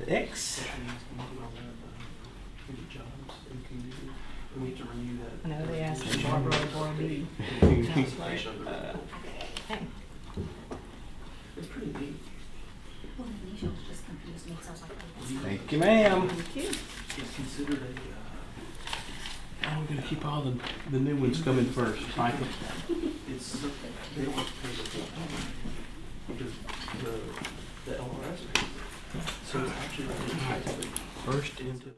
X. I know they asked me Barbara or B. Hey. It's pretty neat. Well, the initials just confused me, so I was like, oh, that's Thank you, ma'am. Thank you. It's considered Now we're gonna keep all the new ones coming first, Michael. it's, they don't have to pay the full payment because the LRS pays it. So it's actually technically First into the.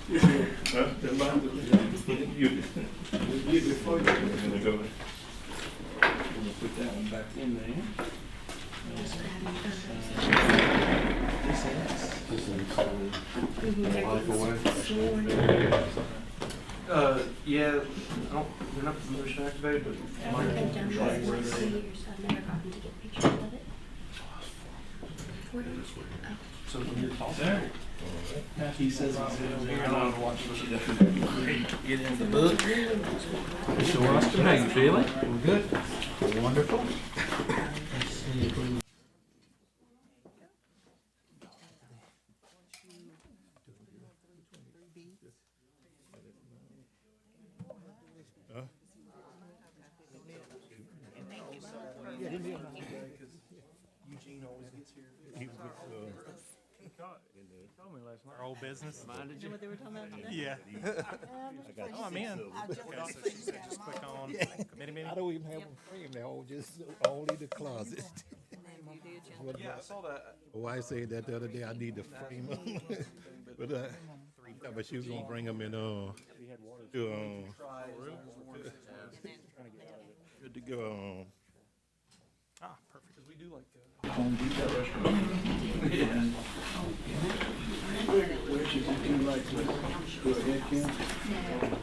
Huh? Put that one back in there. Yeah, I don't, they're not motion activated, but mine I've can done control this where for they. years. I've never gotten to get pictures of it. 4 days? Oh. So when you're talking. There. He says he's in here, and I'm watching it. Get in the book. So, Austin, how you feeling? We're good. Wonderful. Let's see if we. Our old business. Did you know what they were talking about today? Yeah. Oh, I'm in. Just click on committee meeting. I don't even have a frame now, just only the closet. Yeah, I saw that. My wife said that the other day, I need to frame them. But she was gonna bring them in, to, good to go. Ah, perfect. Because we do like Home Depot restaurant. No,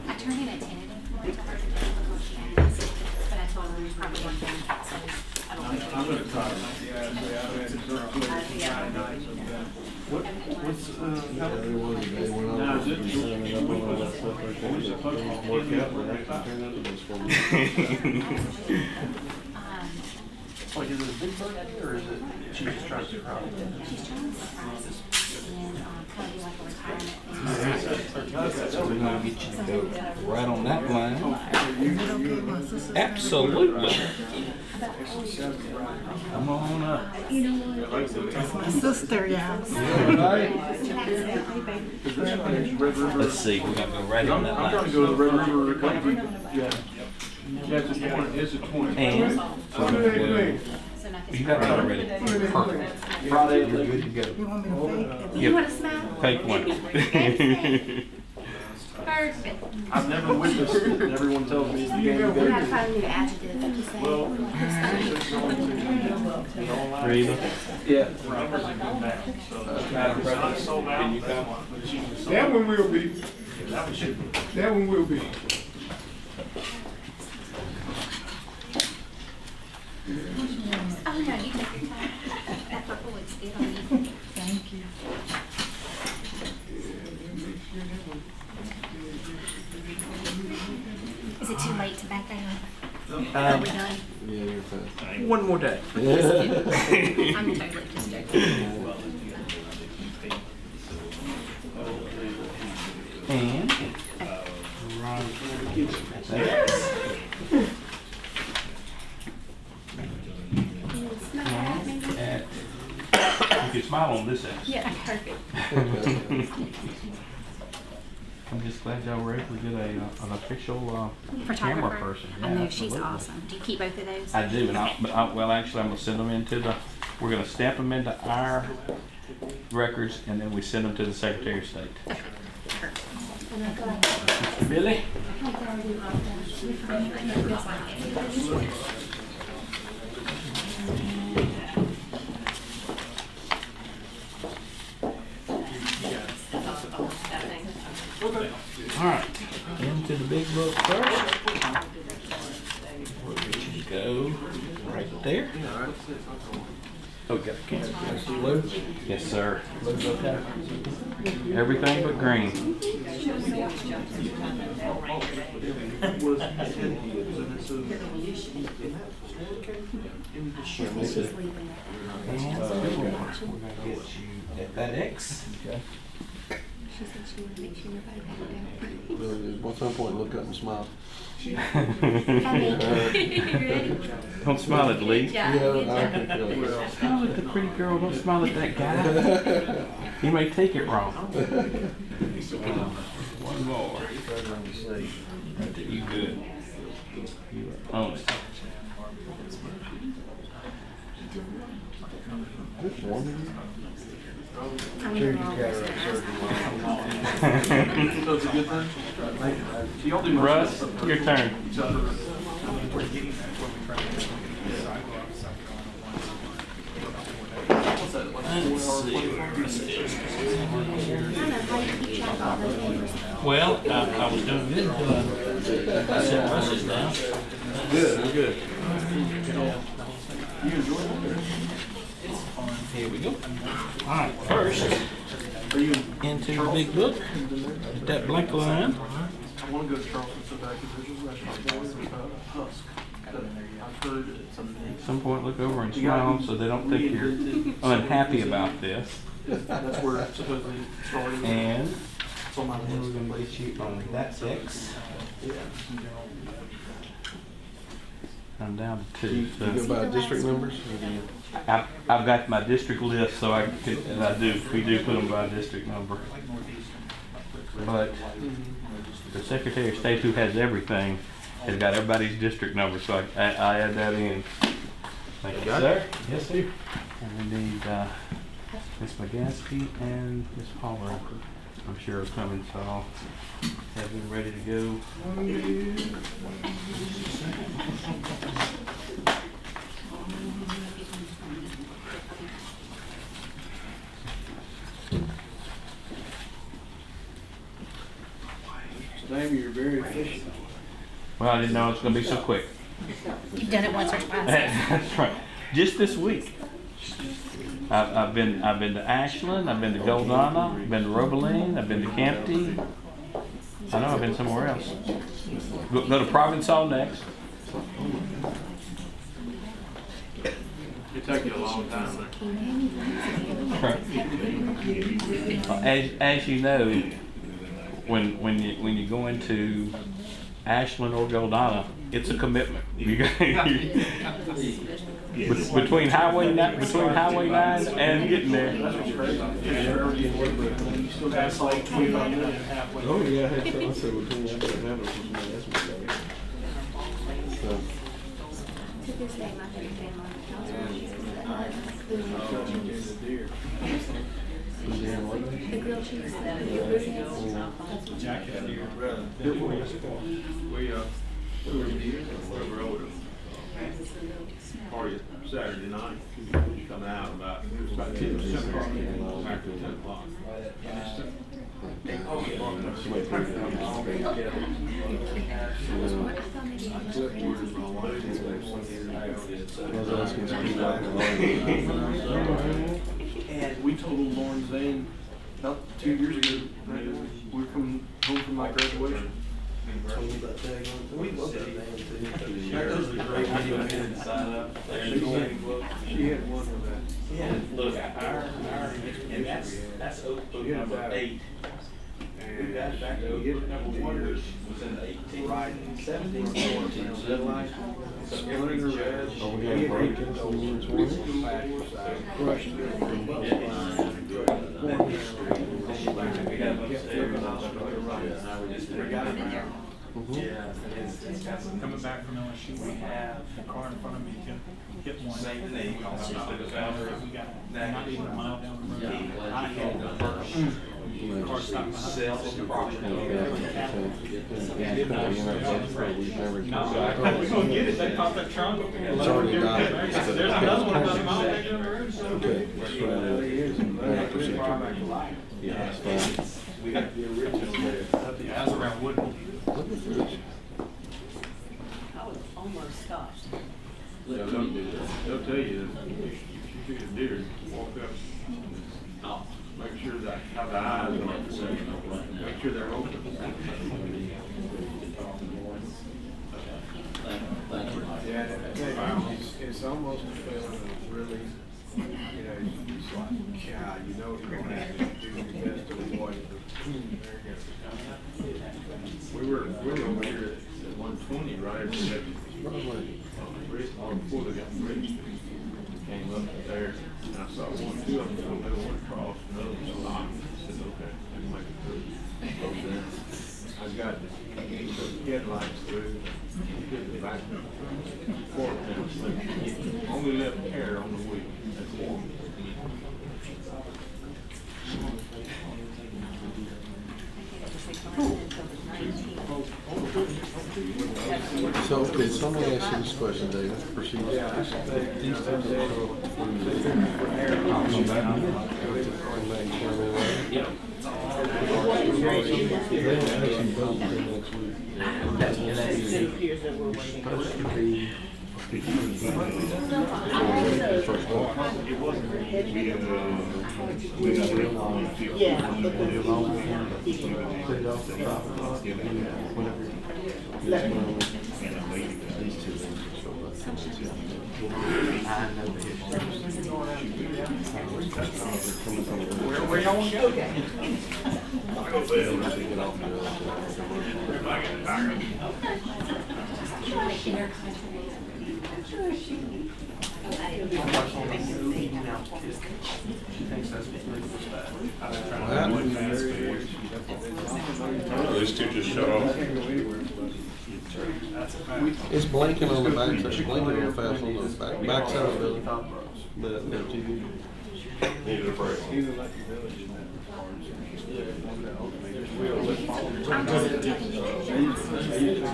I turned in a tentative one to her today because she had asked, but I told her there's probably one thing, so I don't think. I'm gonna try it. What's, like, is it a big birthday or is it, she's just trying to surprise? She's trying to surprise us and kind of do like a retirement thing. So we're gonna get you to go right on that line. Absolutely. Come on up. You know what? My sister, yeah. Let's see, we're gonna go right on that I'm trying to line. go to the Red River, yeah. That's a 20, it's a 20. And we're gonna go. So not this You got that already? Perfect. Friday. You're good to go. You want me to fake it? You want to smile? Take one. Perfect. I've never witnessed it, and everyone tells me it's the game to We go gotta to. find a new adjective to say. Reba. Yeah. Can you come? That one will be. That one will be. Oh, no, you take your time. That purple looks good on you. Thank you. Is it too late to back that up? Are we done? Yeah, you're fine. One more day. I'm totally just joking. And. if you smile on this end. Yeah, perfect. I'm just glad y'all were able to get an official camera Photographer. person. I Yeah, know, she's absolutely. awesome. Do you keep both of those? I do, and well, actually, I'm gonna send them we're gonna stamp them into our records, and then we send them to the Secretary of State. Mr. Billy? All right, into the big book first. We're going to go right there. Okay. Blue? Yes, sir. Blue's okay. Everything but green. Was kids, and so And we're gonna get you at that X. Okay. She said she would make sure nobody got At some point, look up and smile. Don't smile at Lee. Yeah. I can feel it. Smile at the pretty girl. Don't smile at that guy. He may take it wrong. One more. Right there. You good. You are on it. This one. I'm in the wrong so it's a good thing. So y'all do Russ, your turn. each other. What's that, like 4 hours, 24? Well, I was doing good until I set Russ's down. Good, good. You enjoy it? Here we go. All right, first Are you into the big book. Get that blank line. I want to go to Charleston so bad because there's a restaurant there, Husk, that I've heard it's amazing. At some point, look over and smile so they don't think you're unhappy about this. That's where it supposedly started. And It's on my then we're list. going to get you on that X. I'm down to You 2. go So by district numbers? I've got my district list, so I can, and I do. We do put them by district number. But the Secretary of State, who has everything, has got everybody's district number, so I add that in. Thank you, sir. Yes, sir. And we need Ms. McGaskey and Ms. Holler. I'm sure are coming, so I'll have them ready to go. Damn, you're very efficient. Well, I didn't know it was going to be so quick. You've done it once or twice. That's right. Just this week. I've been to Ashland, I've been to Goldana, I've been to Robeline, I've been to Campty. I know I've been somewhere else. Go to Provençal next. It took you a long time. As you know, when you go into Ashland or Goldana, it's a commitment. Between Highway 9 and getting there. You still got like 25 minutes halfway. Oh, yeah, I had to, I said, well, Tony, I better have it for somebody else. So, To this day, my favorite game on the the grilled cheese. Party Saturday night, coming out about 10 after 10 o'clock. And we told Lauren Zane about 2 years ago, we were coming home from my graduation. Told me about that. We love that band too. That was a great video. She had one of that. Yeah, look, and that's book number 8. We got it back to book number 1 was in the 1870s, 1870s. So everything judge. oh, we had break-ins when we were 20. Crushed it. Coming back from LSU, we have the car in front of me can hit one. We got not even a mile down the road. I had the first car stopped behind we're gonna get it, they popped that trunk. It's already died. There's another one about a mile back down the road. Okay. Yeah, that's fine. We got the original there. That's around Woodland. Look at this. I was almost scotched. They'll tell you, if you see a deer, walk up, make sure that, have the eyes on it, make sure they're open. Yeah, it's almost a feeling of really, it's like, God, you're gonna have to do your best to avoid the. We were over here at 120, right? Before they got bridge, came up there, and I saw two of them, they went across, another one stopped. I said, okay, I can make it through. I got the headlights through, hit the back fork, only left hair on the wheel, that's it. So, okay, somebody asked you this question, David. Proceed. Where y'all want to go? These two just shut off. It's blinking on the back, it's blinking on the fast on the back side of the building. The TV. Needed a break.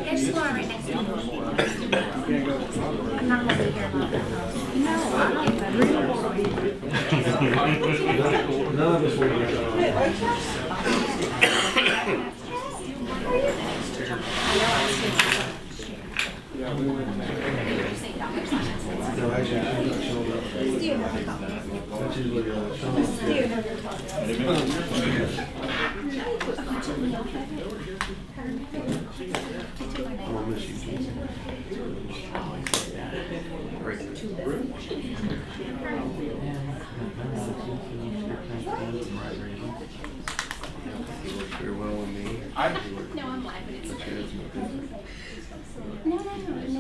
There's one right next to me. I'm not gonna be here about that. No, I'm not. None of us will Yeah, we went there. No, actually, she's not showing up. That's usually showing I'm gonna miss you, Jason. You're well with me. No, I'm live, but it's okay. No, no, no.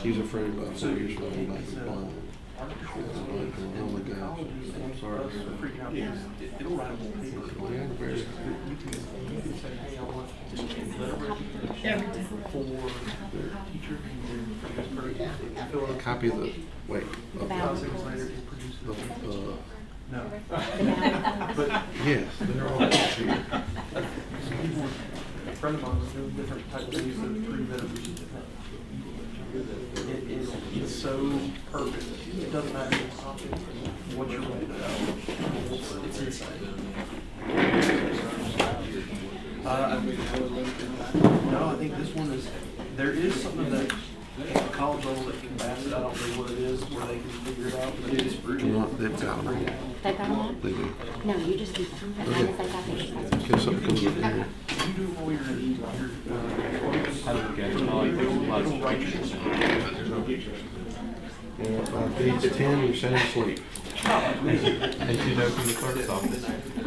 He's afraid about 4 years from now, like the blind. Oh my gosh, I'm sorry. It'll write them Yeah, very. Copy of the, wait. No. But yes, they're all here. A friend of mine was doing different types of things to prove that it's so perfect. It doesn't matter what you're rated out. It's insane. No, I think this one is, there is something that a college level that can pass it. I don't know what it is, where they can figure it out, but it is free. You know what, they've got them. They've got them? They do. No, you just keep them. As long as they've got these. Can something comes up here? You do it while you're in your, Yeah, by page 10, you're sound asleep. As you know from the clerk's office,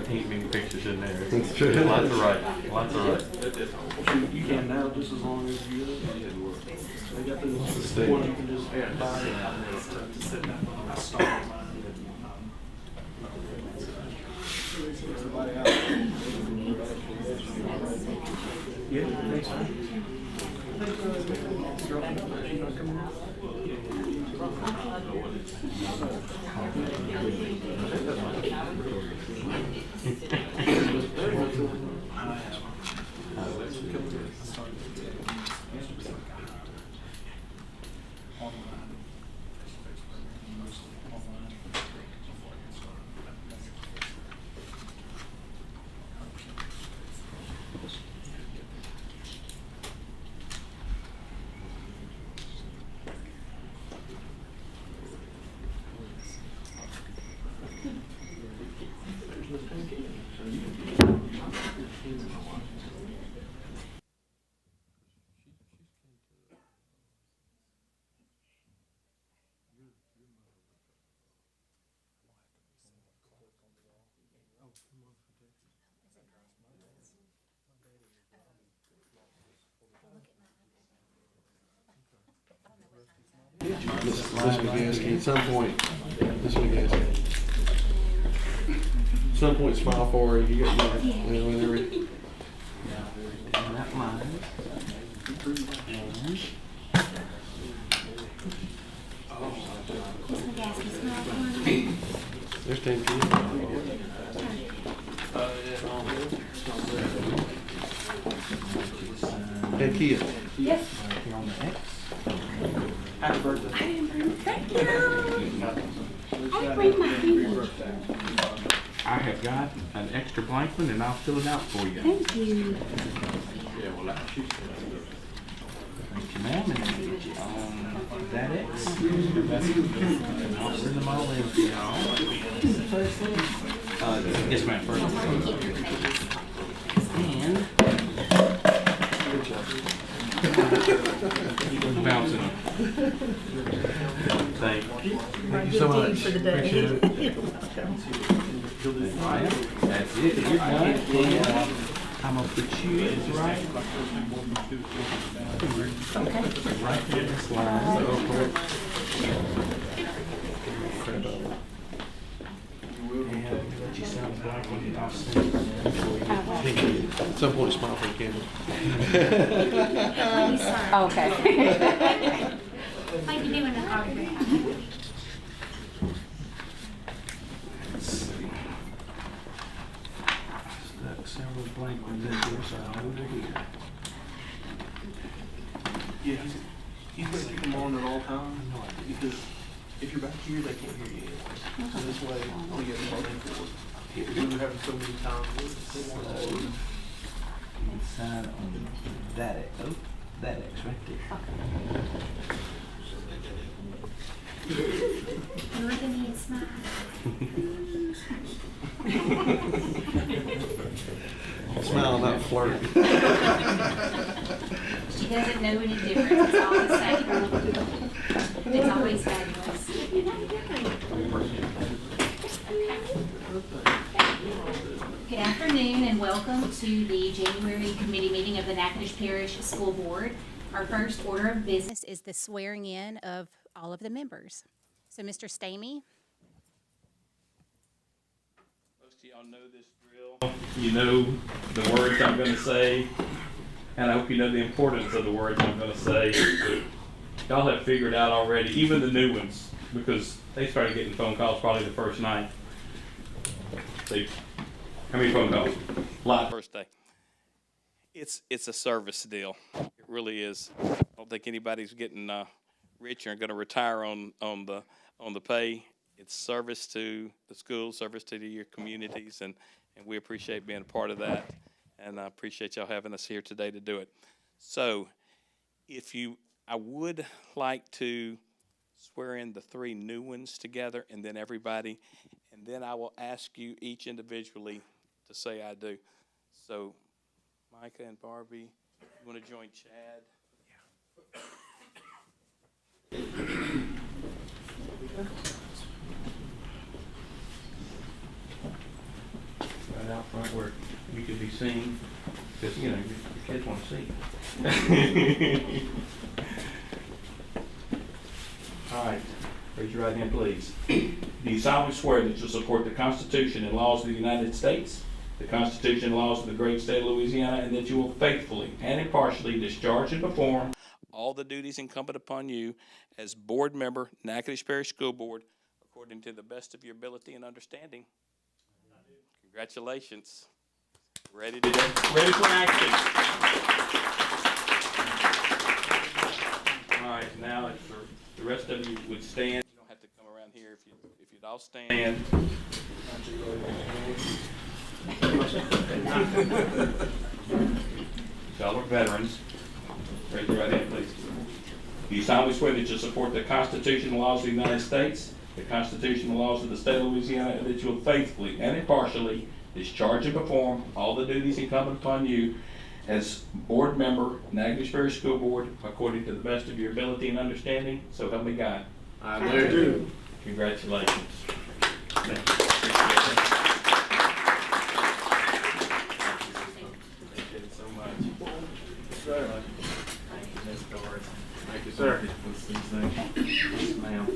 ain't many pictures in there. That's true. Lots of writing, lots of writing. You can now, just as long as you, they got the state. one you can just buy. Yeah, thanks, man. Miss McGaskey, at some point, Miss McGaskey. At some point, smile for her. You got whenever. Down that line. And Miss McGaskey, smile for me. There's 10 kids. Hey, Kia. Yes. here on the X. Happy birthday. I didn't bring, thank you. I bring my hand. I have got an extra blank one and I'll fill it out for you. Thank you. Thank you, ma'am, and then get you on that X. And I'll send them all in for y'all. Yes, ma'am, first. And Who's bouncing them? Thank you. Thank you so much. Appreciate it. that's it, you're done. And I'm gonna put you right. Okay. Right here in this line. And let you sign the black one, and I'll send it for you. Thank you. At some point, smile for the camera. Please, sir. Okay. Like you do in the autograph. Let's see. Stuck several blank ones in here, so I'll move it here. Yeah, he's gonna keep them on at all times, because if you're back here, they can't hear you anyway. So this way, we get them in for it. Because we were having so many times. And sign on that X. Oh, that X right there. Look at me and smile. Smile, not flirt. She doesn't know any difference. It's all the same. It's always fabulous. Good afternoon and welcome to the January committee meeting of the Natchitoches Parish School Board. Our first order of business is the swearing in of all of the members. So, Mr. Stamey. Most of y'all know this drill. You know the words I'm going to say, and I hope you know the importance of the words I'm going to say. Y'all have figured out already, even the new ones, because they started getting phone calls probably the first night. See, how many phone calls? Live first day. It's a service deal. It really is. I don't think anybody's getting rich or going to retire on the pay. It's service to the school, service to your communities, and we appreciate being a part of that, and I appreciate y'all having us here today to do it. So, I would like to swear in the three new ones together, and then everybody, and then I will ask you each individually to say I do. So, Micah and Barbie, you want to join Chad? sing, because, you know, your kids want to sing. All right, raise your right hand, please. Do you solemnly swear that you'll support the Constitution and laws of the United States, the Constitution and laws of the great state of Louisiana, and that you will faithfully and impartially discharge and perform all the duties incumbent upon you as board member, Natchitoches Parish School Board, according to the best of your ability and understanding? Congratulations. Ready for action. All right, now if the rest of you would stand. You don't have to come around here if you'd all stand. Y'all are veterans. Raise your right hand, please. Do you solemnly swear that you'll support the Constitution and laws of the United States, the Constitution and laws of the state of Louisiana, and that you will faithfully and impartially discharge and perform all the duties incumbent upon you as board member, Natchitoches Parish School Board, according to the best of your ability and understanding? So help me God. I do. Congratulations. Thank you. Appreciate it so much. Sir. Thank you, sir. Yes, ma'am.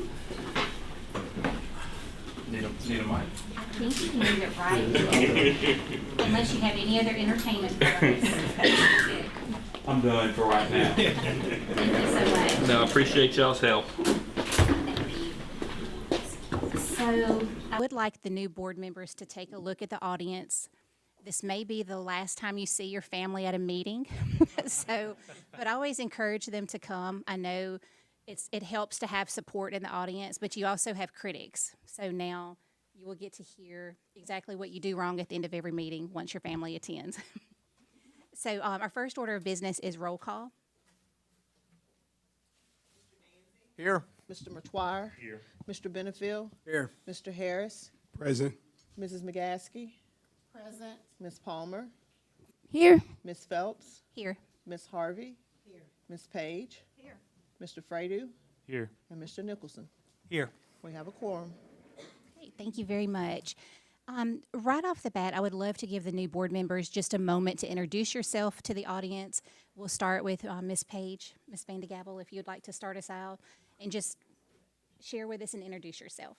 Need a mic? I think you can read it right. Unless you have any other entertainment for us. I'm done for right now. Thank you so much. No, I appreciate y'all's help. So I would like the new board members to take a look at the audience. This may be the last time you see your family at a meeting. But I always encourage them to come. I know it helps to have support in the audience, but you also have critics. So now you will get to hear exactly what you do wrong at the end of every meeting once your family attends. So our first order of business is roll call. Here. Mr. McGuire. Here. Mr. Benefield. Here. Mr. Harris. Present. Mrs. McGaskey. Present. Ms. Palmer. Here. Ms. Phelps. Here. Ms. Harvey. Here. Ms. Page. Here. Mr. Fredu. Here. And Mr. Nicholson. Here. We have a quorum. Okay, thank you very much. Right off the bat, I would love to give the new board members just a moment to introduce yourself to the audience. We'll start with Ms. Page, Ms. Van de Gabel, if you'd like to start us out, and just share with us and introduce yourself.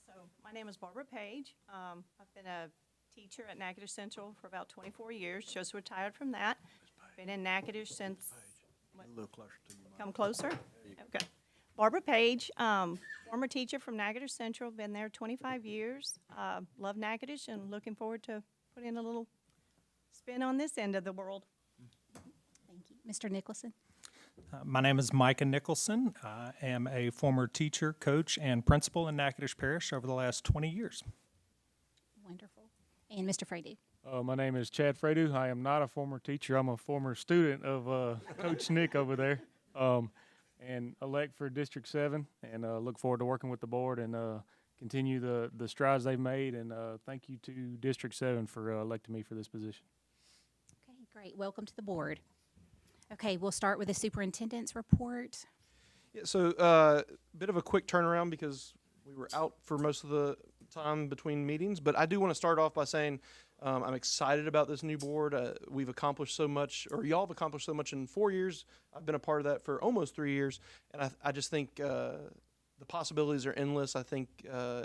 So my name is Barbara Page. I've been a teacher at Natchitoches Central for about 24 years, just retired from that. Been in Natchitoches since, A little closer to you, Mike. come closer? Okay. Barbara Page, former teacher from Natchitoches Central, been there 25 years. Love Natchitoches and looking forward to putting a little spin on this end of the world. Thank you. Mr. Nicholson? My name is Micah Nicholson. I am a former teacher, coach, and principal in Natchitoches Parish over the last 20 years. Wonderful. And Mr. Frady? My name is Chad Fredu. I am not a former teacher. I'm a former student of Coach Nick over there, and elect for District 7, and look forward to working with the board and continue the strides they've made. And thank you to District 7 for electing me for this position. Okay, great. Welcome to the board. Okay, we'll start with the superintendent's report. Yeah, so bit of a quick turnaround because we were out for most of the time between meetings, but I do want to start off by saying I'm excited about this new board. We've accomplished so much, or y'all have accomplished so much in 4 years. I've been a part of that for almost 3 years, and I just think the possibilities are endless. I think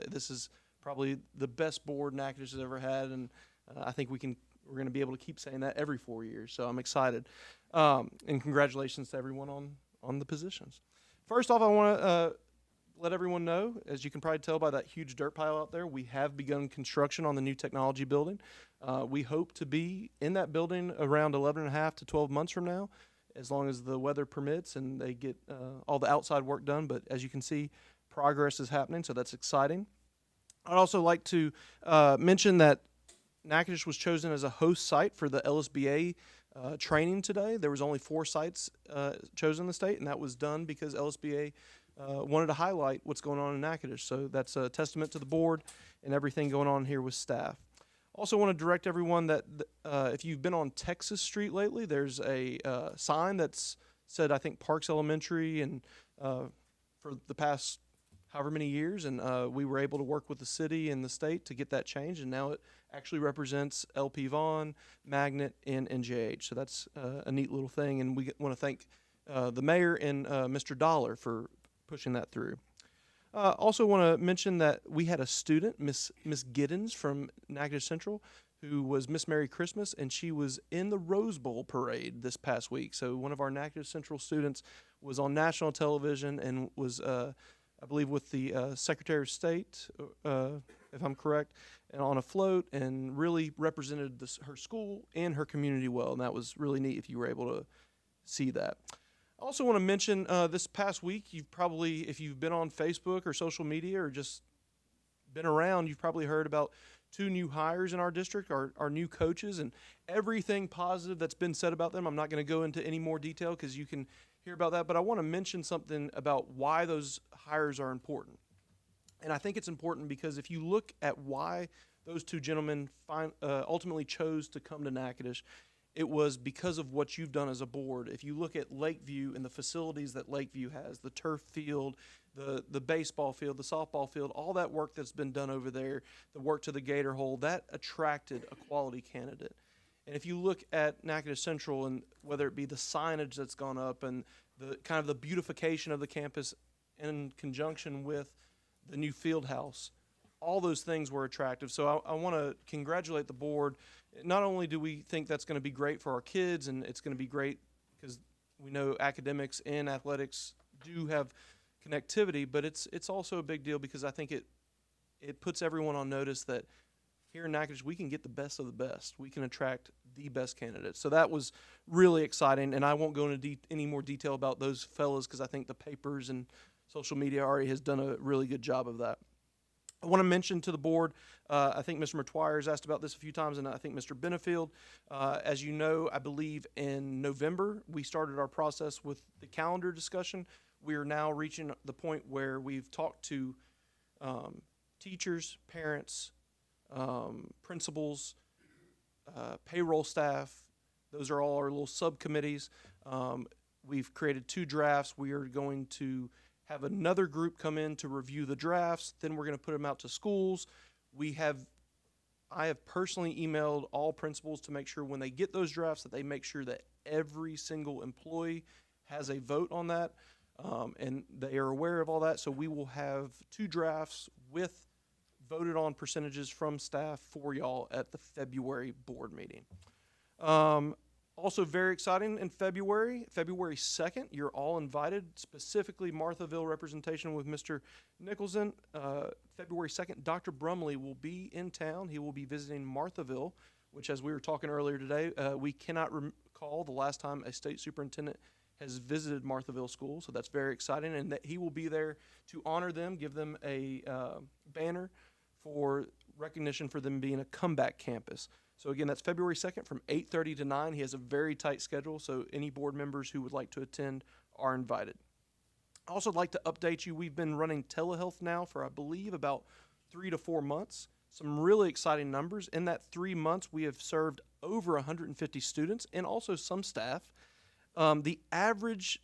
this is probably the best board Natchitoches has ever had, and I think we're going to be able to keep saying that every 4 years. So I'm excited, and congratulations to everyone on the positions. First off, I want to let everyone know, as you can probably tell by that huge dirt pile out there, we have begun construction on the new technology building. We hope to be in that building around 11 and a half to 12 months from now, as long as the weather permits and they get all the outside work done. But as you can see, progress is happening, so that's exciting. I'd also like to mention that Natchitoches was chosen as a host site for the LSBA training today. There was only 4 sites chosen in the state, and that was done because LSBA wanted to highlight what's going on in Natchitoches. So that's a testament to the board and everything going on here with staff. Also want to direct everyone that if you've been on Texas Street lately, there's a sign that's said, I think, Parks Elementary, and for the past however many years, and we were able to work with the city and the state to get that changed, and now it actually represents LP Vaughn, Magnet, and NJH. So that's a neat little thing, and we want to thank the mayor and Mr. Dollar for pushing that through. Also want to mention that we had a student, Miss Giddens from Natchitoches Central, who was Miss Merry Christmas, and she was in the Rose Bowl parade this past week. So one of our Natchitoches Central students was on national television and was, I believe, with the Secretary of State, if I'm correct, and on a float, and really represented her school and her community well, and that was really neat if you were able to see that. I also want to mention this past week, you've probably, if you've been on Facebook or social media or just been around, you've probably heard about 2 new hires in our district, our new coaches, and everything positive that's been said about them. I'm not going to go into any more detail because you can hear about that, but I want to mention something about why those hires are important. And I think it's important because if you look at why those 2 gentlemen ultimately chose to come to Natchitoches, it was because of what you've done as a board. If you look at Lakeview and the facilities that Lakeview has, the turf field, the baseball field, the softball field, all that work that's been done over there, the work to the Gator Hole, that attracted a quality candidate. And if you look at Natchitoches Central, and whether it be the signage that's gone up and the kind of the beautification of the campus in conjunction with the new field house, all those things were attractive. So I want to congratulate the board. Not only do we think that's going to be great for our kids, and it's going to be great because we know academics and athletics do have connectivity, but it's also a big deal because I think it puts everyone on notice that here in Natchitoches we can get the best of the best. We can attract the best candidates. So that was really exciting, and I won't go into any more detail about those fellas because I think the papers and social media already has done a really good job of that. I want to mention to the board, I think Mr. McTwire has asked about this a few times, and I think Mr. Benefield. As you know, I believe in November, we started our process with the calendar discussion. We are now reaching the point where we've talked to teachers, parents, principals, payroll staff. Those are all our little subcommittees. We've created 2 drafts. We are going to have another group come in to review the drafts. Then we're going to put them out to schools. I have personally emailed all principals to make sure when they get those drafts that they make sure that every single employee has a vote on that, and they are aware of all that. So we will have 2 drafts with voted on percentages from staff for y'all at the February board meeting. Also very exciting in February 2nd, you're all invited, specifically Marthaville representation with Mr. Nicholson. February 2nd, Dr. Brumley will be in town. He will be visiting Marthaville, which, as we were talking earlier today, we cannot recall the last time a state superintendent has visited Marthaville School, so that's very exciting, and that he will be there to honor them, give them a banner for recognition for them being a comeback campus. So again, that's February 2nd from 8:30 to 9. He has a very tight schedule, so any board members who would like to attend are invited. I also like to update you, we've been running telehealth now for, I believe, about 3 to 4 months. Some really exciting numbers. In that 3 months, we have served over 150 students and also some staff. The average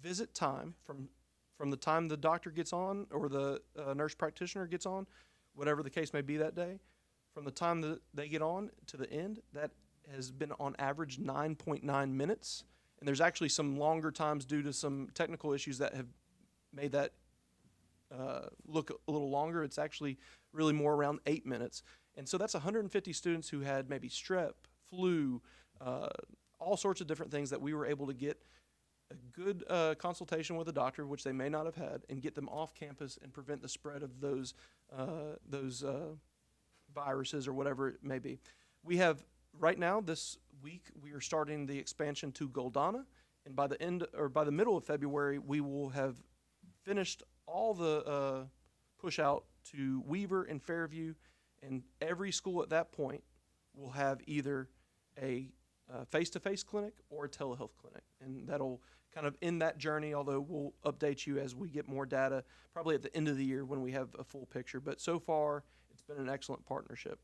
visit time from the time the doctor gets on or the nurse practitioner gets on, whatever the case may be that day, from the time that they get on to the end, that has been on average 9.9 minutes. And there's actually some longer times due to some technical issues that have made that look a little longer. It's actually really more around 8 minutes. And so that's 150 students who had maybe strep, flu, all sorts of different things that we were able to get a good consultation with a doctor, which they may not have had, and get them off campus and prevent the spread of those viruses or whatever it may be. We have right now this week we are starting the expansion to Goldana, and by the middle of February we will have finished all the push out to Weaver and Fairview, and every school at that point will have either a face-to-face clinic or a telehealth clinic, and that'll kind of end that journey, although we'll update you as we get more data, probably at the end of the year when we have a full picture. But so far, it's been an excellent partnership.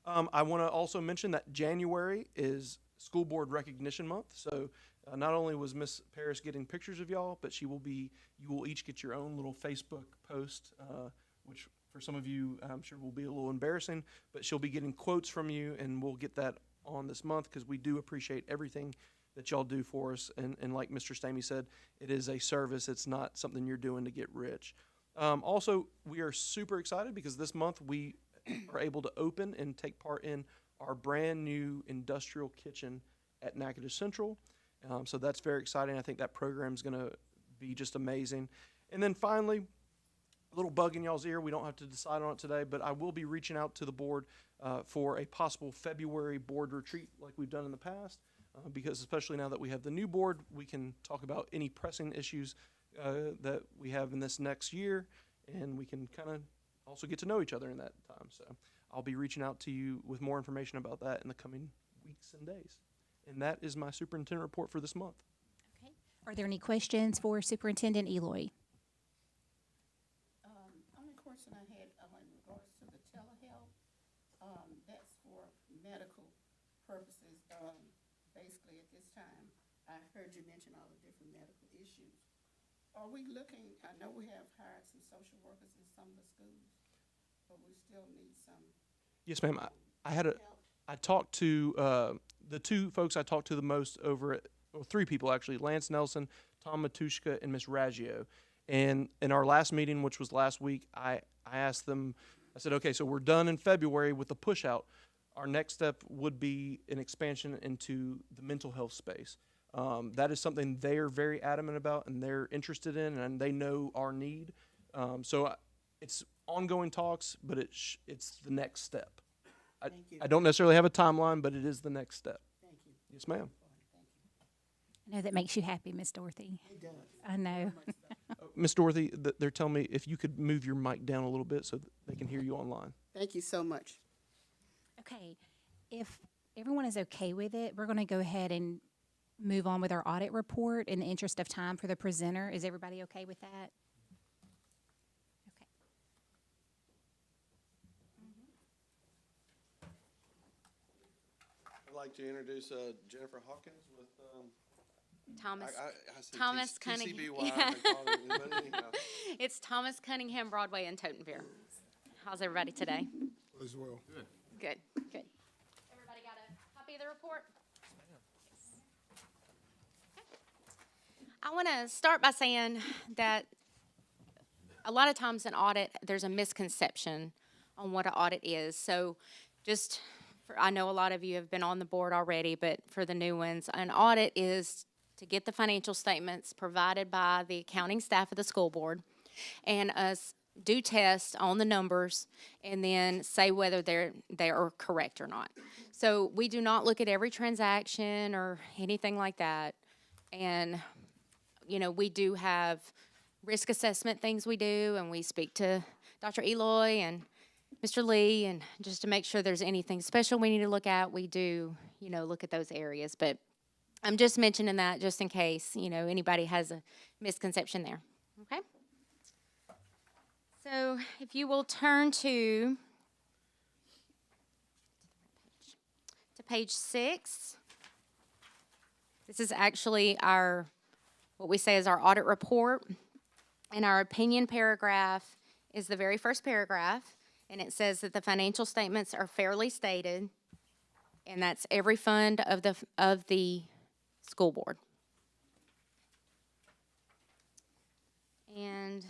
I want to also mention that January is School Board Recognition Month, so Not only was Miss Parish getting pictures of y'all, but you will each get your own little Facebook post, which for some of you, I'm sure will be a little embarrassing, but she'll be getting quotes from you, and we'll get that on this month because we do appreciate everything that y'all do for us. And like Mr. Stamey said, it is a service. It's not something you're doing to get rich. Also, we are super excited because this month we are able to open and take part in our brand new industrial kitchen at Natchitoches Central. So that's very exciting. I think that program is going to be just amazing. And then finally, a little bug in y'all's ear. We don't have to decide on it today, but I will be reaching out to the board for a possible February board retreat like we've done in the past, because especially now that we have the new board, we can talk about any pressing issues that we have in this next year, and we can kind of also get to know each other in that time. So I'll be reaching out to you with more information about that in the coming weeks and days. And that is my superintendent report for this month. Okay. Are there any questions for Superintendent Eloy? Only question I had in regards to the telehealth, that's for medical purposes. Basically at this time, I heard you mention all the different medical issues. Are we looking, I know we have hired some social workers in some of the schools, but we still need some. Yes, ma'am. I talked to the two folks I talked to the most over at, well, three people actually, Lance Nelson, Tom Matushka, and Miss Raggio. And in our last meeting, which was last week, I asked them, I said, okay, so we're done in February with the push out. Our next step would be an expansion into the mental health space. That is something they're very adamant about and they're interested in, and they know our need. So it's ongoing talks, but it's the next step. Thank you. I don't necessarily have a timeline, but it is the next step. Thank you. Yes, ma'am. I know that makes you happy, Miss Dorothy. It does. I know. Miss Dorothy, they're telling me if you could move your mic down a little bit so that they can hear you online. Thank you so much. Okay, if everyone is okay with it, we're going to go ahead and move on with our audit report in the interest of time for the presenter. Is everybody okay with that? Okay. I'd like to introduce Jennifer Hawkins with, Thomas I said Thomas Cunningham. TCBY, Yeah. they call it, but anyhow. It's Thomas Cunningham Broadway in Totenvere. How's everybody today? As well. Good, good. Everybody got a copy of the report? I want to start by saying that a lot of times in audit, there's a misconception on what an audit is. So just, I know a lot of you have been on the board already, but for the new ones, an audit is to get the financial statements provided by the accounting staff of the school board and us do test on the numbers and then say whether they are correct or not. So we do not look at every transaction or anything like that. And, you know, we do have risk assessment things we do, and we speak to Dr. Eloy and Mr. Lee, and just to make sure there's anything special we need to look at, we do, you know, look at those areas. But I'm just mentioning that just in case, you know, anybody has a misconception there, okay? So if you will turn to page 6, this is actually what we say is our audit report, and our opinion paragraph is the very first paragraph, and it says that the financial statements are fairly stated, and that's every fund of the school board. And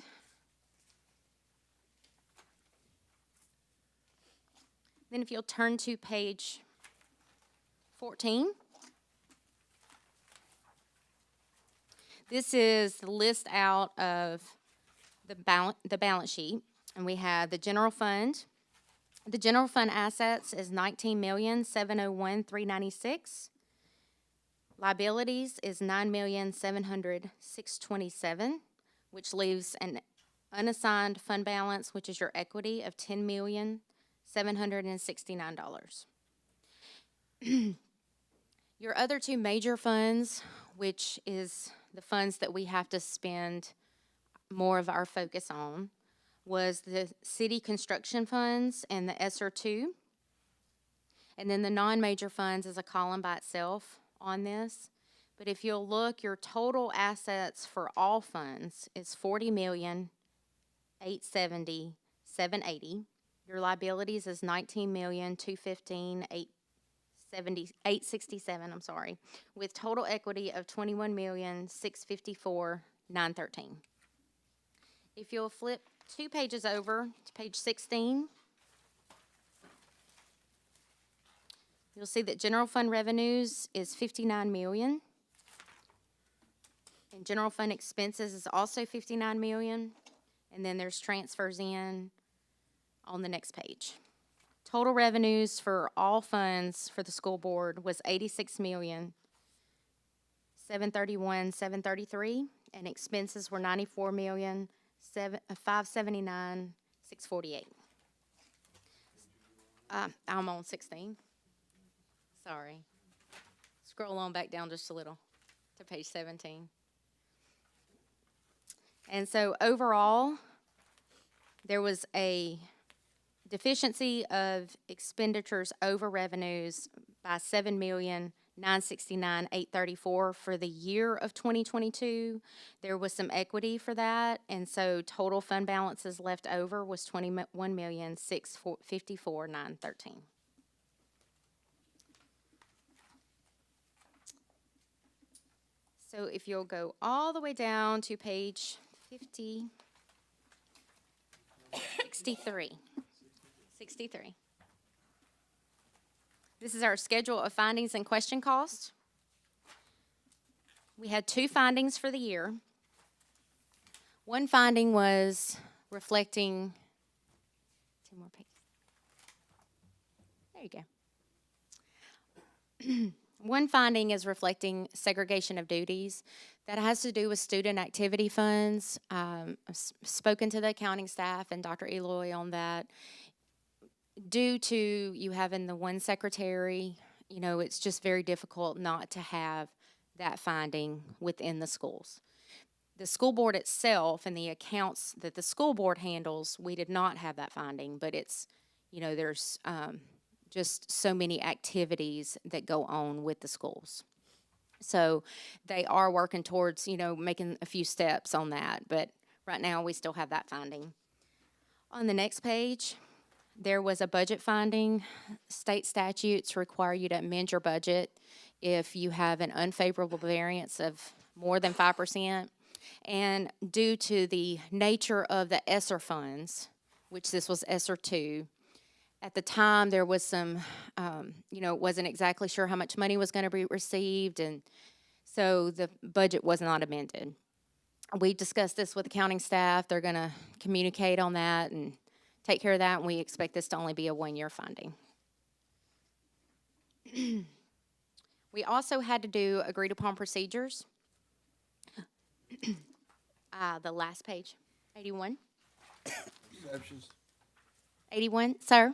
then if you'll turn to page 14. This is the list out of the balance sheet, and we have the general fund. The general fund assets is $19,701,396. Liabilities is $9,700,627, which leaves an unassigned fund balance, which is your equity, of $10,769. Your other two major funds, which is the funds that we have to spend more of our focus on, was the city construction funds and the ESSER 2. And then the non-major funds is a column by itself on this. But if you'll look, your total assets for all funds is 40,870,780. Your liabilities is 19,215,867. I'm sorry, with total equity of 21,654,913. If you'll flip 2 pages over to page 16, you'll see that general fund revenues is 59 million. And general fund expenses is also 59 million. And then there's transfers in on the next page. Total revenues for all funds for the school board was 86,731,733, and expenses were 94,579,648. I'm on 16. Sorry. Scroll on back down just a little to page 17. And so overall, there was a deficiency of expenditures over revenues by $7,969,834 for the year of 2022. There was some equity for that, and so total fund balances left over was $21,654,913. So if you'll go all the way down to page 63. This is our schedule of findings and question costs. We had 2 findings for the year. One finding was reflecting, 2 more pages. There you go. One finding is reflecting segregation of duties. That has to do with student activity funds. I've spoken to the accounting staff and Dr. Eloy on that. Due to you having the one secretary, you know, it's just very difficult not to have that finding within the schools. The school board itself and the accounts that the school board handles, we did not have that finding, but it's, you know, there's just so many activities that go on with the schools. So they are working towards, you know, making a few steps on that, but right now we still have that finding. On the next page, there was a budget finding. State statutes require you to amend your budget if you have an unfavorable variance of more than 5%. And due to the nature of the ESSER funds, which this was ESSER 2, at the time, there was some, you know, wasn't exactly sure how much money was going to be received, and so the budget was not amended. We discussed this with accounting staff. They're going to communicate on that and take care of that, and we expect this to only be a 1-year funding. We also had to do agreed upon procedures. The last page, 81. Exceptions. 81, sir?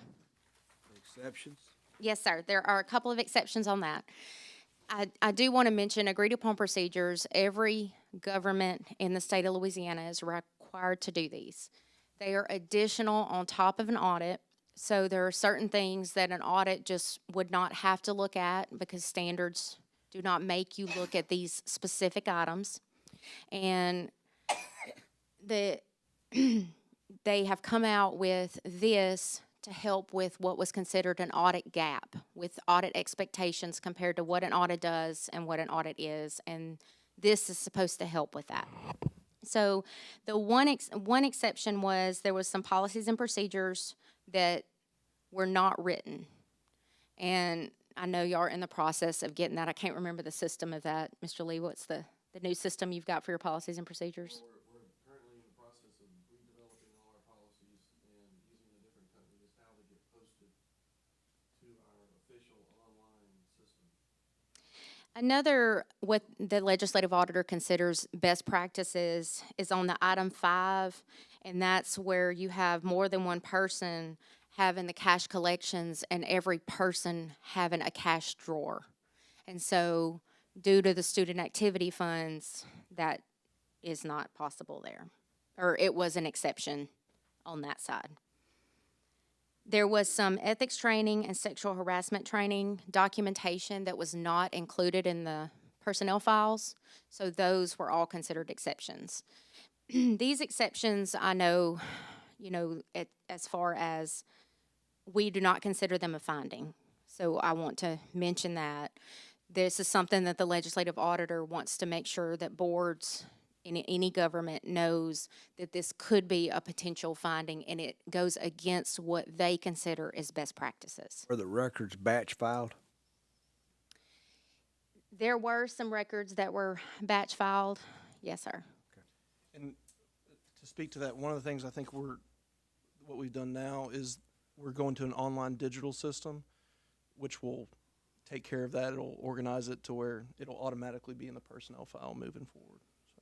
Exceptions. Yes, sir. There are a couple of exceptions on that. I do want to mention agreed upon procedures. Every government in the state of Louisiana is required to do these. They are additional on top of an audit. So there are certain things that an audit just would not have to look at because standards do not make you look at these specific items. And they have come out with this to help with what was considered an audit gap, with audit expectations compared to what an audit does and what an audit is, and this is supposed to help with that. So the one exception was there was some policies and procedures that were not written, and I know y'all are in the process of getting that. I can't remember the system of that. Mr. Lee, what's the new system you've got for your policies and procedures? We're currently in the process of redeveloping all our policies and using the different companies, how they get posted to our official online system. Another, what the legislative auditor considers best practices is on the item 5, and that's where you have more than one person having the cash collections and every person having a cash drawer. And so due to the student activity funds, that is not possible there, or it was an exception on that side. There was some ethics training and sexual harassment training documentation that was not included in the personnel files, so those were all considered exceptions. These exceptions, I know, as far as we do not consider them a finding. So I want to mention that this is something that the legislative auditor wants to make sure that boards in any government knows that this could be a potential finding, and it goes against what they consider as best practices. Were the records batch filed? There were some records that were batch filed. Yes, sir. And to speak to that, one of the things I think what we've done now is we're going to an online digital system, which will take care of that. It'll organize it to where it'll automatically be in the personnel file moving forward. So.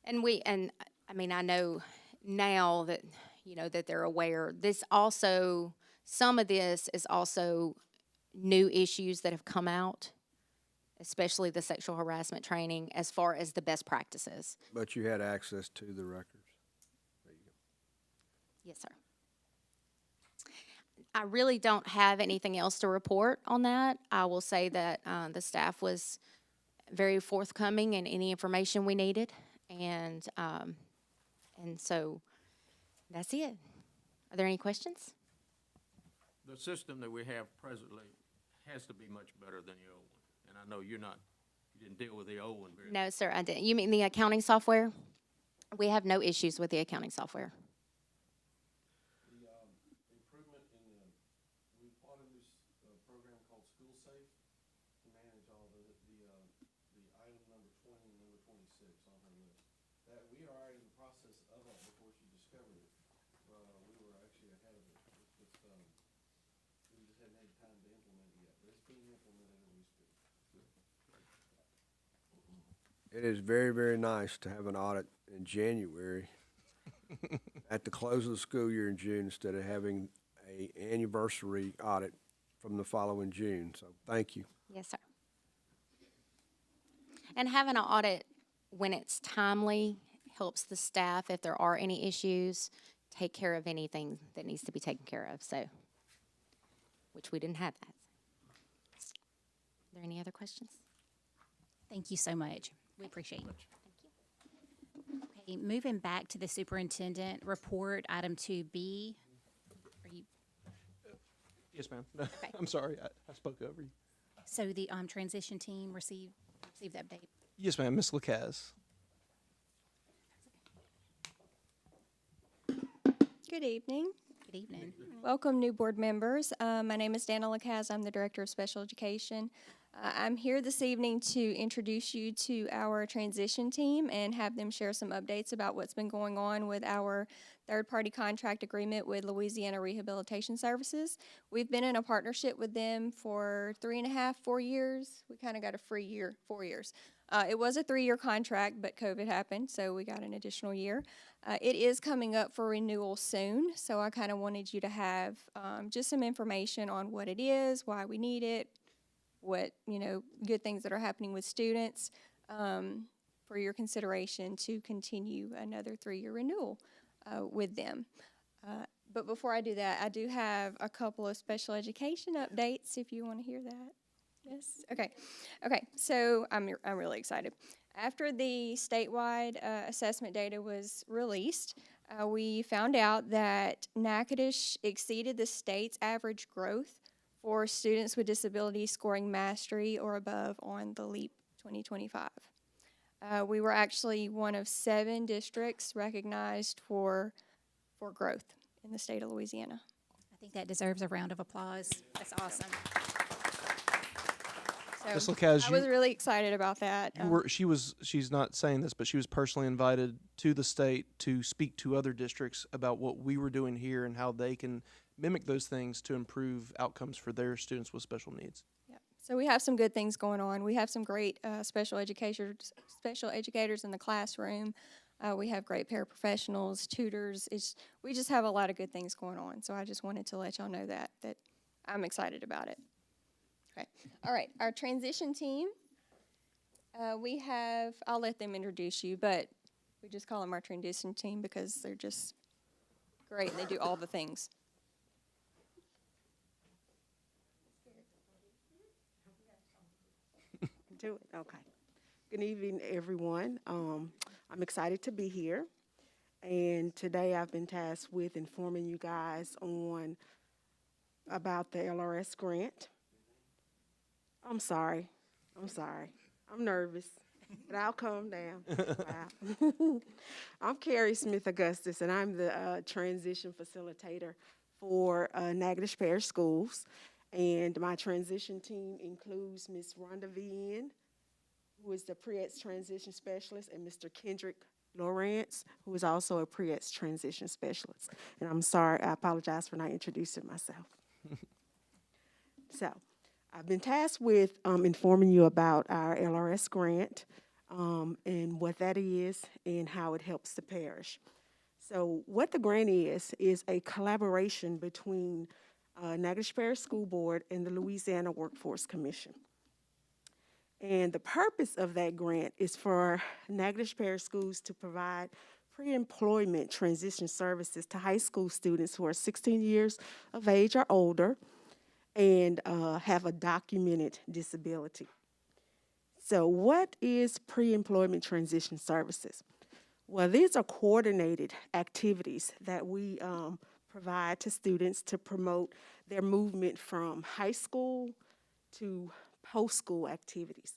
And I know now that, that they're aware, some of this is also new issues that have come out, especially the sexual harassment training, as far as the best practices. But you had access to the records. There you go. Yes, sir. I really don't have anything else to report on that. I will say that the staff was very forthcoming in any information we needed, and so that's it. Are there any questions? The system that we have presently has to be much better than the old one. And I know you didn't deal with the old one very No, sir, I didn't. You mean the accounting software? We have no issues with the accounting software. Improvement we bought a new program called School Safe to manage all the item number 20 and number 26 on her list. That we are already in the process of that before she discovered it. We were actually ahead of it. We just hadn't had time to implement it yet, but it's being implemented as we speak. It is very, very nice to have an audit in January at the close of the school year in June instead of having an anniversary audit from the following June. So thank you. Yes, sir. And having an audit when it's timely helps the staff, if there are any issues, take care of anything that needs to be taken care of, so, which we didn't have that. Are there any other questions? Thank you so much. We appreciate it. Thank you. Okay, moving back to the superintendent report, item 2B. Are you, Yes, ma'am. Okay. I'm sorry, I spoke over you. so the transition team received the update? Yes, ma'am, Ms. Lacaz. Good evening. Good evening. Welcome, new board members. My name is Dana Lacaz. I'm the Director of Special Education. I'm here this evening to introduce you to our transition team and have them share some updates about what's been going on with our third-party contract agreement with Louisiana Rehabilitation Services. We've been in a partnership with them for 3.5, 4 years. We kind of got a free year, 4 years. It was a 3-year contract, but COVID happened, so we got an additional year. It is coming up for renewal soon, so I kind of wanted you to have just some information on what it is, why we need it, what, good things that are happening with students for your consideration to continue another 3-year renewal with them. But before I do that, I do have a couple of special education updates if you want to hear that. Yes? Okay. So I'm really excited. After the statewide assessment data was released, we found out that Natchitoches exceeded the state's average growth for students with disabilities scoring mastery or above on the LEAP 2025. We were actually one of 7 districts recognized for growth in the state of Louisiana. I think that deserves a round of applause. That's awesome. Ms. So Lacaz, I was really excited about that. she's not saying this, but she was personally invited to the state to speak to other districts about what we were doing here and how they can mimic those things to improve outcomes for their students with special needs. Yeah. So we have some good things going on. We have some great special educators in the classroom. We have great paraprofessionals, tutors. We just have a lot of good things going on. So I just wanted to let y'all know that I'm excited about it. Okay. All right. Our transition team, I'll let them introduce you, but we just call them our transition team because they're just great and they do all the things. to it? Okay. Good evening, everyone. I'm excited to be here. And today I've been tasked with informing you guys about the LRS grant. I'm sorry. I'm nervous, but I'll calm down. Wow. I'm Carrie Smith Augustus, and I'm the transition facilitator for Natchitoches Parish Schools. And my transition team includes Ms. Rhonda Vien, who is the pre-ETS transition specialist, and Mr. Kendrick Lawrence, who is also a pre-ETS transition specialist. And I'm sorry, I apologize for not introducing myself. So, I've been tasked with informing you about our LRS grant and what that is and how it helps the parish. So what the grant is a collaboration between Natchitoches Parish School Board and the Louisiana Workforce Commission. And the purpose of that grant is for Natchitoches Parish Schools to provide pre-employment transition services to high school students who are 16 years of age or older and have a documented disability. So what is pre-employment transition services? Well, these are coordinated activities that we provide to students to promote their movement from high school to post-school activities,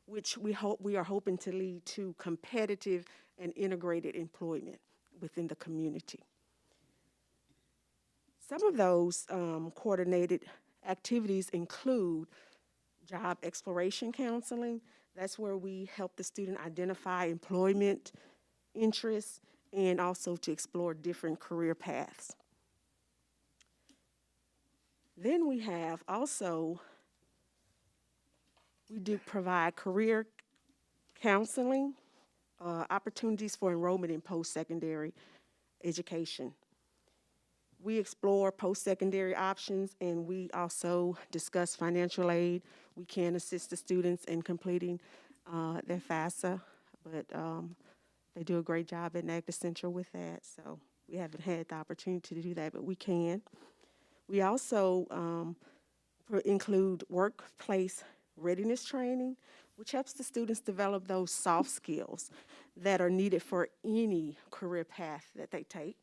which we are hoping to lead to competitive and integrated employment within the community. Some of those coordinated activities include job exploration counseling. That's where we help the student identify employment interests and also to explore different career paths. Then we have also, we do provide career counseling, opportunities for enrollment in post-secondary education. We explore post-secondary options, and we also discuss financial aid. We can assist the students in completing their FAFSA, but they do a great job at Natchitoches Central with that, so we haven't had the opportunity to do that, but we can. We also include workplace readiness training, which helps the students develop those soft skills that are needed for any career path that they take,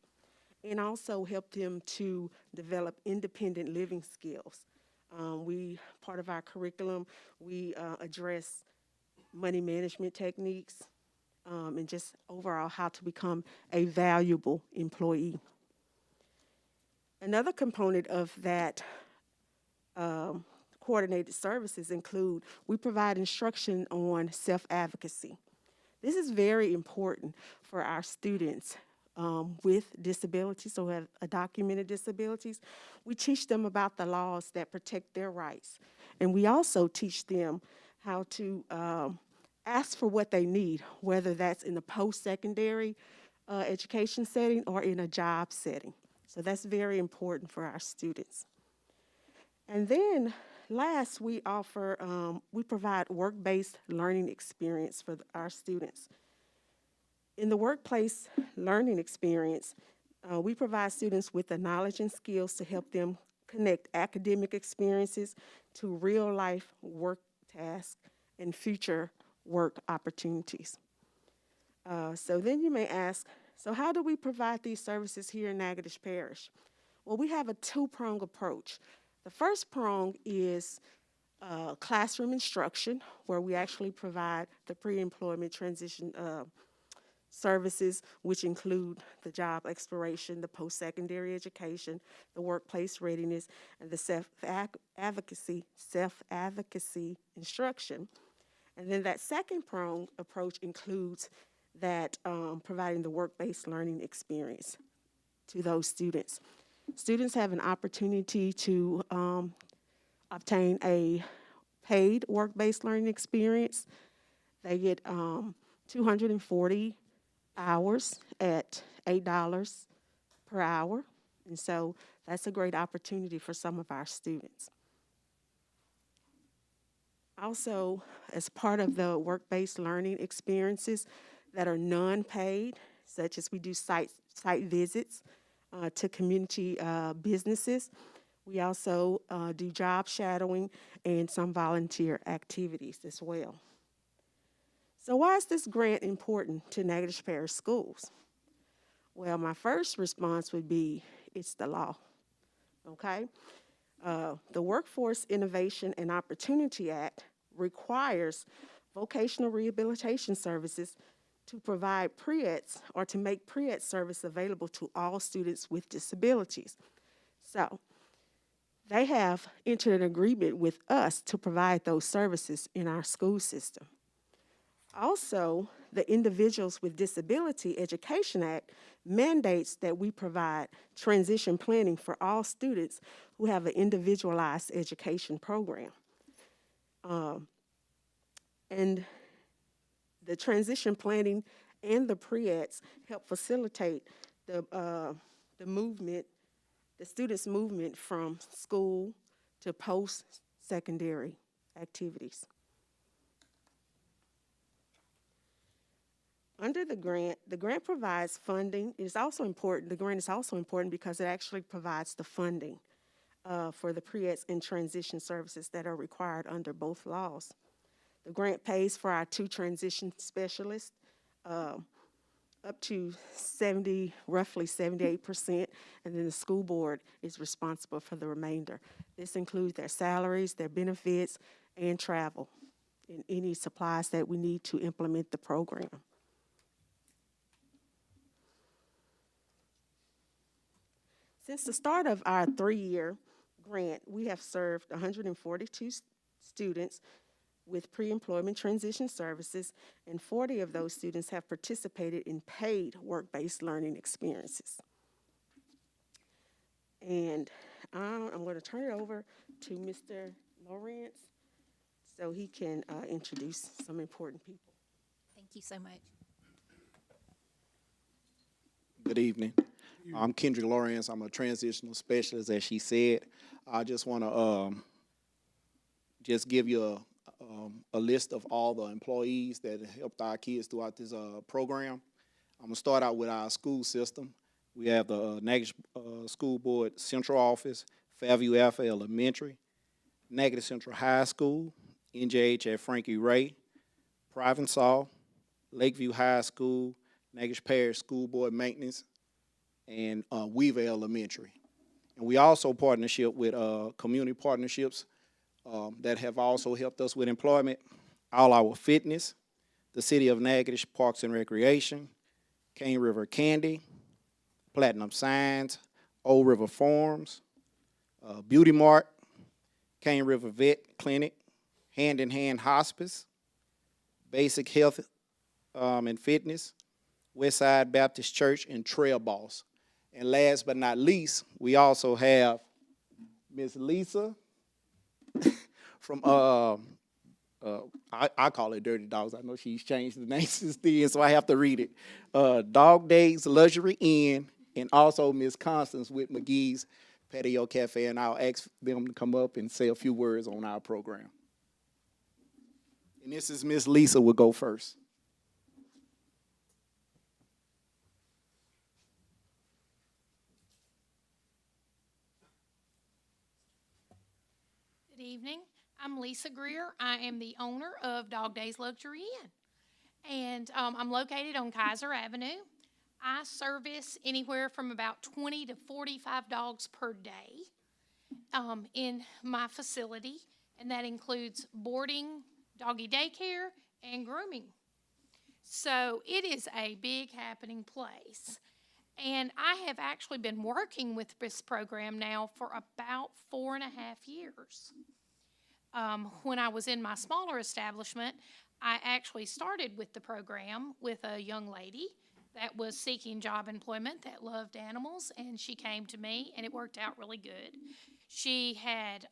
and also help them to develop independent living skills. Part of our curriculum, we address money management techniques and just overall how to become a valuable employee. Another component of that coordinated services include, we provide instruction on self-advocacy. This is very important for our students with disabilities, so have documented disabilities. We teach them about the laws that protect their rights. And we also teach them how to ask for what they need, whether that's in the post-secondary education setting or in a job setting. So that's very important for our students. And then last, we provide work-based learning experience for our students. In the workplace learning experience, we provide students with the knowledge and skills to help them connect academic experiences to real-life work tasks and future work opportunities. So then you may ask, so how do we provide these services here in Natchitoches Parish? Well, we have a two-pronged approach. The first prong is classroom instruction, where we actually provide the pre-employment transition services, which include the job exploration, the post-secondary education, the workplace readiness, and the self-advocacy instruction. And then that second prong approach includes that providing the work-based learning experience to those students. Students have an opportunity to obtain a paid work-based learning experience. They get 240 hours at $8 per hour. And so that's a great opportunity for some of our students. Also, as part of the work-based learning experiences that are non-paid, such as we do site visits to community businesses, We also do job shadowing and some volunteer activities as well. So why is this grant important to Natchitoches Parish Schools? Well, my first response would be, it's the law, okay? The Workforce Innovation and Opportunity Act requires vocational rehabilitation services to provide pre-EDs or to make pre-ED service available to all students with disabilities. So they have entered an agreement with us to provide those services in our school system. Also, the Individuals with Disability Education Act mandates that we provide transition planning for all students who have an individualized education program. And the transition planning and the pre-EDs help facilitate the movement, the students' movement from school to post-secondary activities. Under the grant provides funding. It is also important, the grant is also important because it actually provides the funding for the pre-EDs and transition services that are required under both laws. The grant pays for our 2 transition specialists up to roughly 78%, and then the school board is responsible for the remainder. This includes their salaries, their benefits, and travel, and any supplies that we need to implement the program. Since the start of our 3-year grant, we have served 142 students with pre-employment transition services, and 40 of those students have participated in paid work-based learning experiences. And I'm going to turn it over to Mr. Lawrence so he can introduce some important people. Thank you so much. Good evening. I'm Kendrick Lawrence. I'm a transitional specialist, as she said. I just want to just give you a list of all the employees that helped our kids throughout this program. I'm going to start out with our school system. We have the Natchitoches School Board Central Office, Fairview Alpha Elementary, Natchitoches Central High School, NJH at Frankie Ray, Provençal, Lakeview High School, Natchitoches Parish School Board Maintenance, and Weaver Elementary. And we also partnership with community partnerships that have also helped us with employment. All Our Fitness, the City of Natchitoches Parks and Recreation, Cane River Candy, Platinum Signs, Old River Farms, Beauty Mart, Cane River Vet Clinic, Hand in Hand Hospice, Basic Health and Fitness, Westside Baptist Church, and Trail Boss. And last but not least, we also have Miss Lisa from, I call it Dirty Dogs. I know she's changed the name since then, so I have to read it. Dog Days Luxury Inn, and also Miss Constance with McGee's Patio Cafe, and I'll ask them to come up and say a few words on our program. And this is Miss Lisa will go first. Good evening. I'm Lisa Greer. I am the owner of Dog Days Luxury Inn, and I'm located on Kaiser Avenue. I service anywhere from about 20 to 45 dogs per day in my facility, and that includes boarding, doggy daycare, and grooming. So it is a big happening place. And I have actually been working with this program now for about 4.5 years. When I was in my smaller establishment, I actually started with the program with a young lady that was seeking job employment that loved animals, and she came to me, and it worked out really good. She had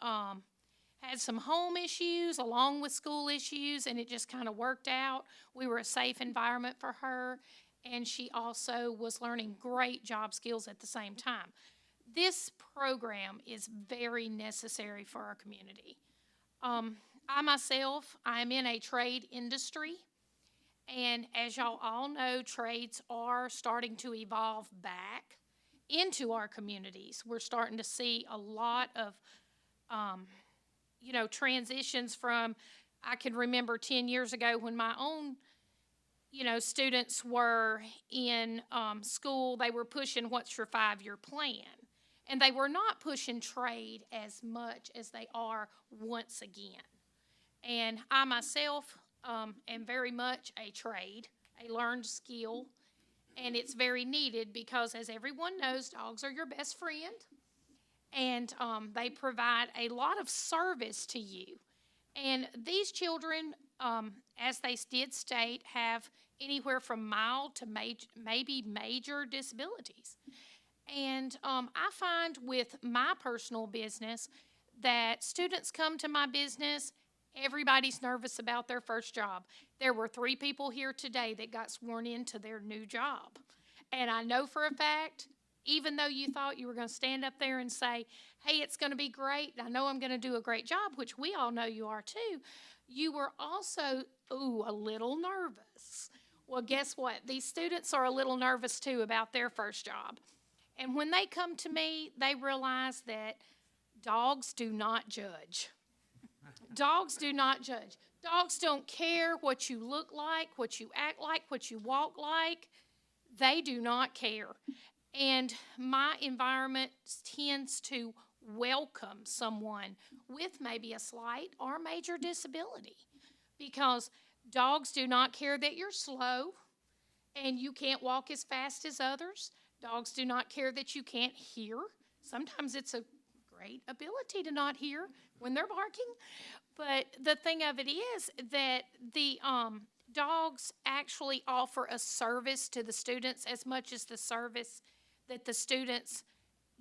had some home issues along with school issues, and it just kind of worked out. We were a safe environment for her, and she also was learning great job skills at the same time. This program is very necessary for our community. I myself, I'm in a trade industry, and as y'all all know, trades are starting to evolve back, into our communities. We're starting to see a lot of, transitions from, I can remember 10 years ago when my own, students were in school, they were pushing what's your 5-year plan. And they were not pushing trade as much as they are once again. And I myself am very much a trade, a learned skill, and it's very needed because, as everyone knows, dogs are your best friend, and they provide a lot of service to you. And these children, as they did state, have anywhere from mild to maybe major disabilities. And I find with my personal business that students come to my business, everybody's nervous about their first job. There were 3 people here today that got sworn into their new job. And I know for a fact, even though you thought you were going to stand up there and say, hey, it's going to be great, I know I'm going to do a great job, which we all know you are too, you were also, a little nervous. Well, guess what? These students are a little nervous too about their first job. And when they come to me, they realize that dogs do not judge. Dogs do not judge. Dogs don't care what you look like, what you act like, what you walk like. They do not care. And my environment tends to welcome someone with maybe a slight or major disability, because dogs do not care that you're slow and you can't walk as fast as others. Dogs do not care that you can't hear. Sometimes it's a great ability to not hear when they're barking. But the thing of it is that the dogs actually offer a service to the students as much as the service that the students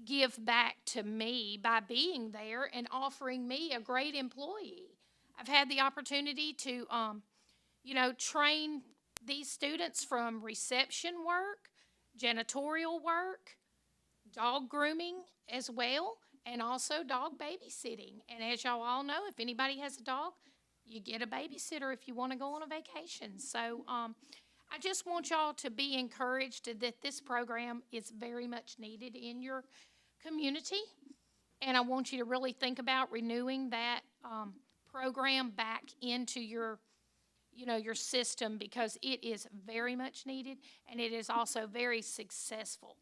give back to me by being there and offering me a great employee. I've had the opportunity to, train these students from reception work, janitorial work, dog grooming as well, and also dog babysitting. And as y'all all know, if anybody has a dog, you get a babysitter if you want to go on a vacation. So I just want y'all to be encouraged that this program is very much needed in your community. And I want you to really think about renewing that program back into your system, because it is very much needed and it is also very successful.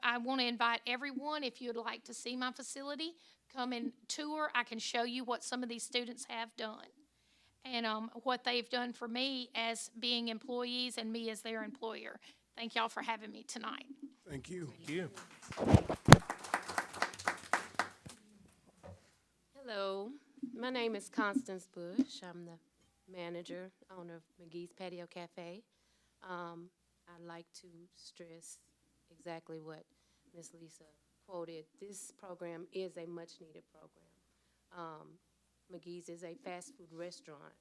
I want to invite everyone, if you'd like to see my facility, come and tour. I can show you what some of these students have done and what they've done for me as being employees and me as their employer. Thank y'all for having me tonight. Thank you. Thank you. Hello, my name is Constance Bush. I'm the manager, owner of McGee's Patio Cafe. I'd like to stress exactly what Ms. Lisa quoted. This program is a much-needed program. McGee's is a fast food restaurant.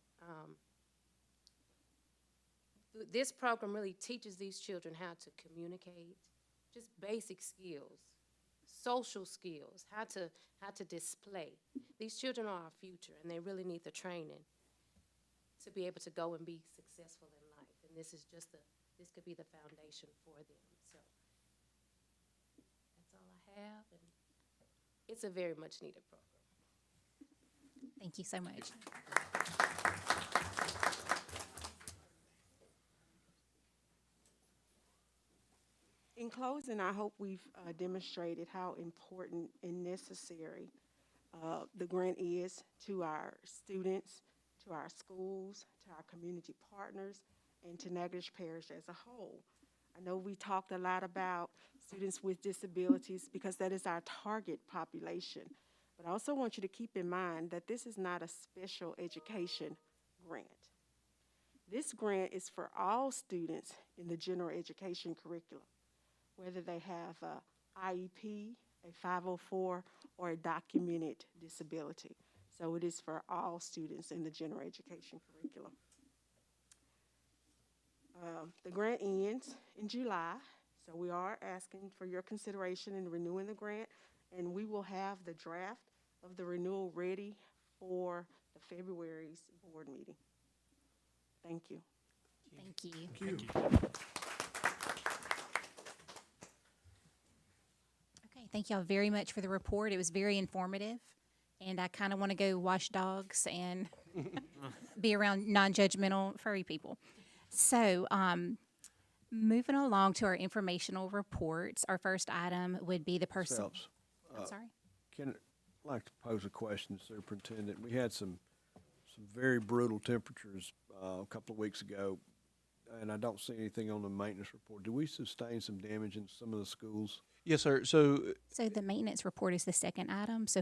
This program really teaches these children how to communicate, just basic skills, social skills, how to display. These children are our future, and they really need the training to be able to go and be successful in life. And this is just this could be the foundation for them. So that's all I have, and it's a very much needed program. Thank you so much. In closing, I hope we've demonstrated how important and necessary the grant is to our students, to our schools, to our community partners, and to Natchitoches Parish as a whole. I know we talked a lot about students with disabilities because that is our target population. But I also want you to keep in mind that this is not a special education grant. This grant is for all students in the general education curriculum, whether they have a IEP, a 504, or a documented disability. So it is for all students in the general education curriculum. The grant ends in July, so we are asking for your consideration in renewing the grant, and we will have the draft of the renewal ready for the February's board meeting. Thank you. Thank you. Thank you. Thank y'all very much for the report. It was very informative, and I kind of want to go wash dogs and be around non-judgmental furry people. So, moving along to our informational reports, our first item would be the person. Phelps, I'm sorry. I'd like to pose a question, Superintendent. We had some very brutal temperatures a couple of weeks ago, and I don't see anything on the maintenance report. Do we sustain some damage in some of the schools? Yes, sir. So the maintenance report is the second item. So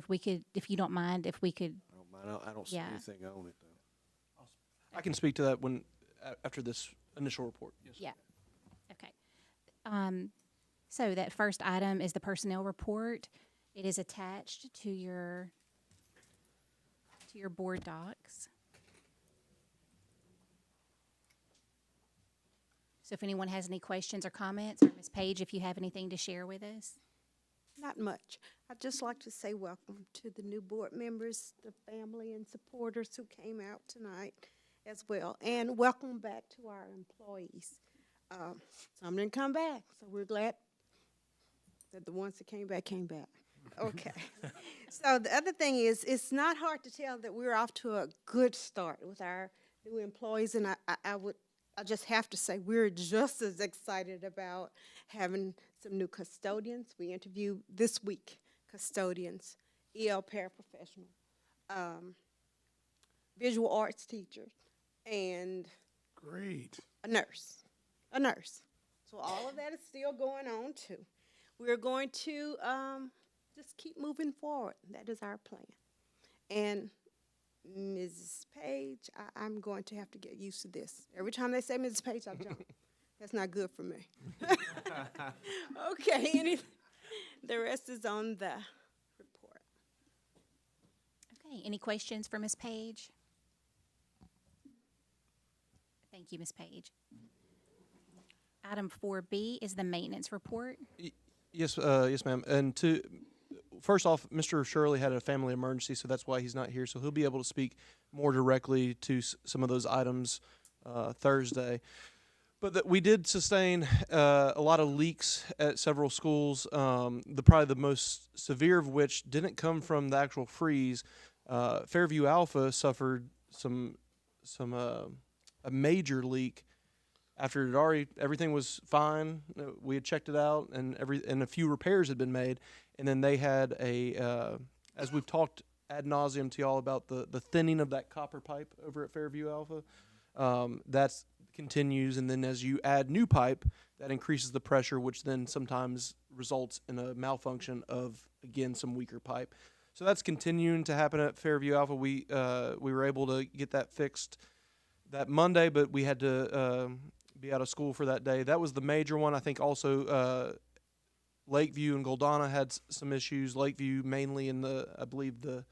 if you don't mind, if we could. I don't mind. I don't see Yeah. anything on it, though. I can speak to that after this initial report. Yes. Yeah. Okay. So that first item is the personnel report. It is attached to your board docs. So if anyone has any questions or comments, or Ms. Page, if you have anything to share with us. Not much. I'd just like to say welcome to the new board members, the family and supporters who came out tonight as well. And welcome back to our employees. Some didn't come back, so we're glad that the ones that came back came back. Okay. So the other thing is, it's not hard to tell that we're off to a good start with our new employees, and I just have to say we're just as excited about having some new custodians. We interviewed this week custodians, EL paraprofessional, visual arts teachers, and a nurse. So all of that is still going on too. We're going to just keep moving forward. That is our plan. And Mrs. Page, I'm going to have to get used to this. Every time they say Mrs. Page, I jump. That's not good for me. Okay, the rest is on the report. Okay, any questions for Ms. Page? Thank you, Ms. Page. Item 4B is the maintenance report. Yes, ma'am. And first off, Mr. Shirley had a family emergency, so that's why he's not here. So he'll be able to speak more directly to some of those items Thursday. But we did sustain a lot of leaks at several schools. Probably the most severe of which didn't come from the actual freeze. Fairview Alpha suffered a major leak. After everything was fine, we had checked it out, and a few repairs had been made, and then they had as we've talked ad nauseum to y'all about the thinning of that copper pipe over at Fairview Alpha, that continues, and then as you add new pipe, that increases the pressure, which then sometimes results in a malfunction of, again, some weaker pipe. So that's continuing to happen at Fairview Alpha. We were able to get that fixed that Monday, but we had to be out of school for that day. That was the major one. I think also Lakeview and Goldana had some issues. Lakeview mainly in I believe the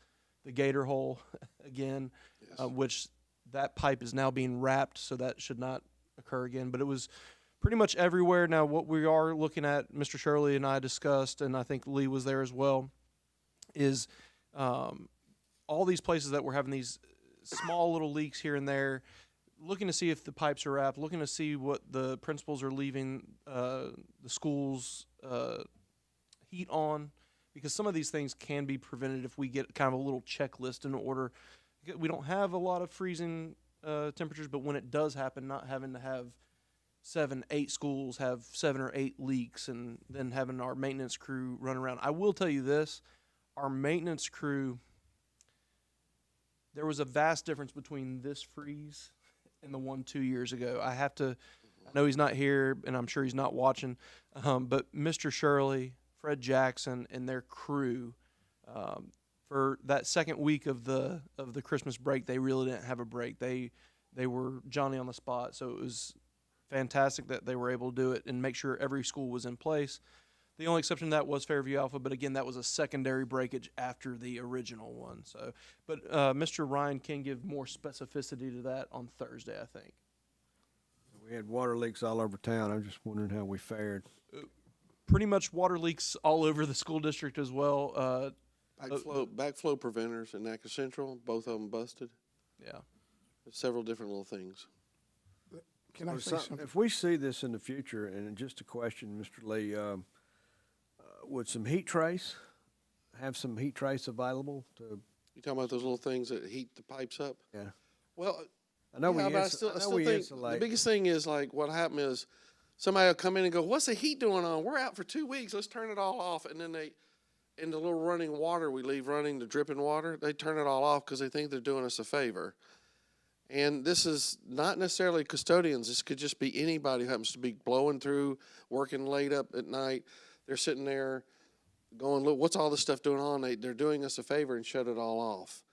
gator hole again, yes. Which that pipe is now being wrapped, so that should not occur again. But it was pretty much everywhere. Now what we are looking at, Mr. Shirley and I discussed, and I think Lee was there as well, is all these places that we're having these small little leaks here and there, looking to see if the pipes are wrapped, looking to see what the principals are leaving the school's heat on, because some of these things can be prevented if we get kind of a little checklist in order. We don't have a lot of freezing temperatures, but when it does happen, not having to have 7-8 schools have 7 or 8 leaks and then having our maintenance crew run around. I will tell you this, our maintenance crew, there was a vast difference between this freeze and the one 2 years ago. I know he's not here, and I'm sure he's not watching, but Mr. Shirley, Fred Jackson, and their crew, for that second week of the Christmas break, they really didn't have a break. They were Johnny on the spot, so it was fantastic that they were able to do it and make sure every school was in place. The only exception to that was Fairview Alpha, but again, that was a secondary breakage after the original one. So, but Mr. Ryan can give more specificity to that on Thursday, I think. We had water leaks all over town. I'm just wondering how we fared. Pretty much water leaks all over the school district as well. Backflow preventers in Natchitoches Central, both of them busted. Yeah. There's several different little things. Can I say something? If we see this in the future, and just a question, Mr. Lee, would some heat trace, have some heat trace available to, You talking about those little things that heat the pipes up? yeah. Well, I know we yeah, but I ins- still, I I know still we think insulate. the biggest thing is like what happened is somebody will come in and go, "What's the heat doing on? We're out for 2 weeks. Let's turn it all off." And then they, in the little running water we leave running, the dripping water, they turn it all off because they think they're doing us a favor. And this is not necessarily custodians. This could just be anybody who happens to be blowing through, working late up at night. They're sitting there going, "Look, what's all this stuff doing on?" They're doing us a favor and shut it all off.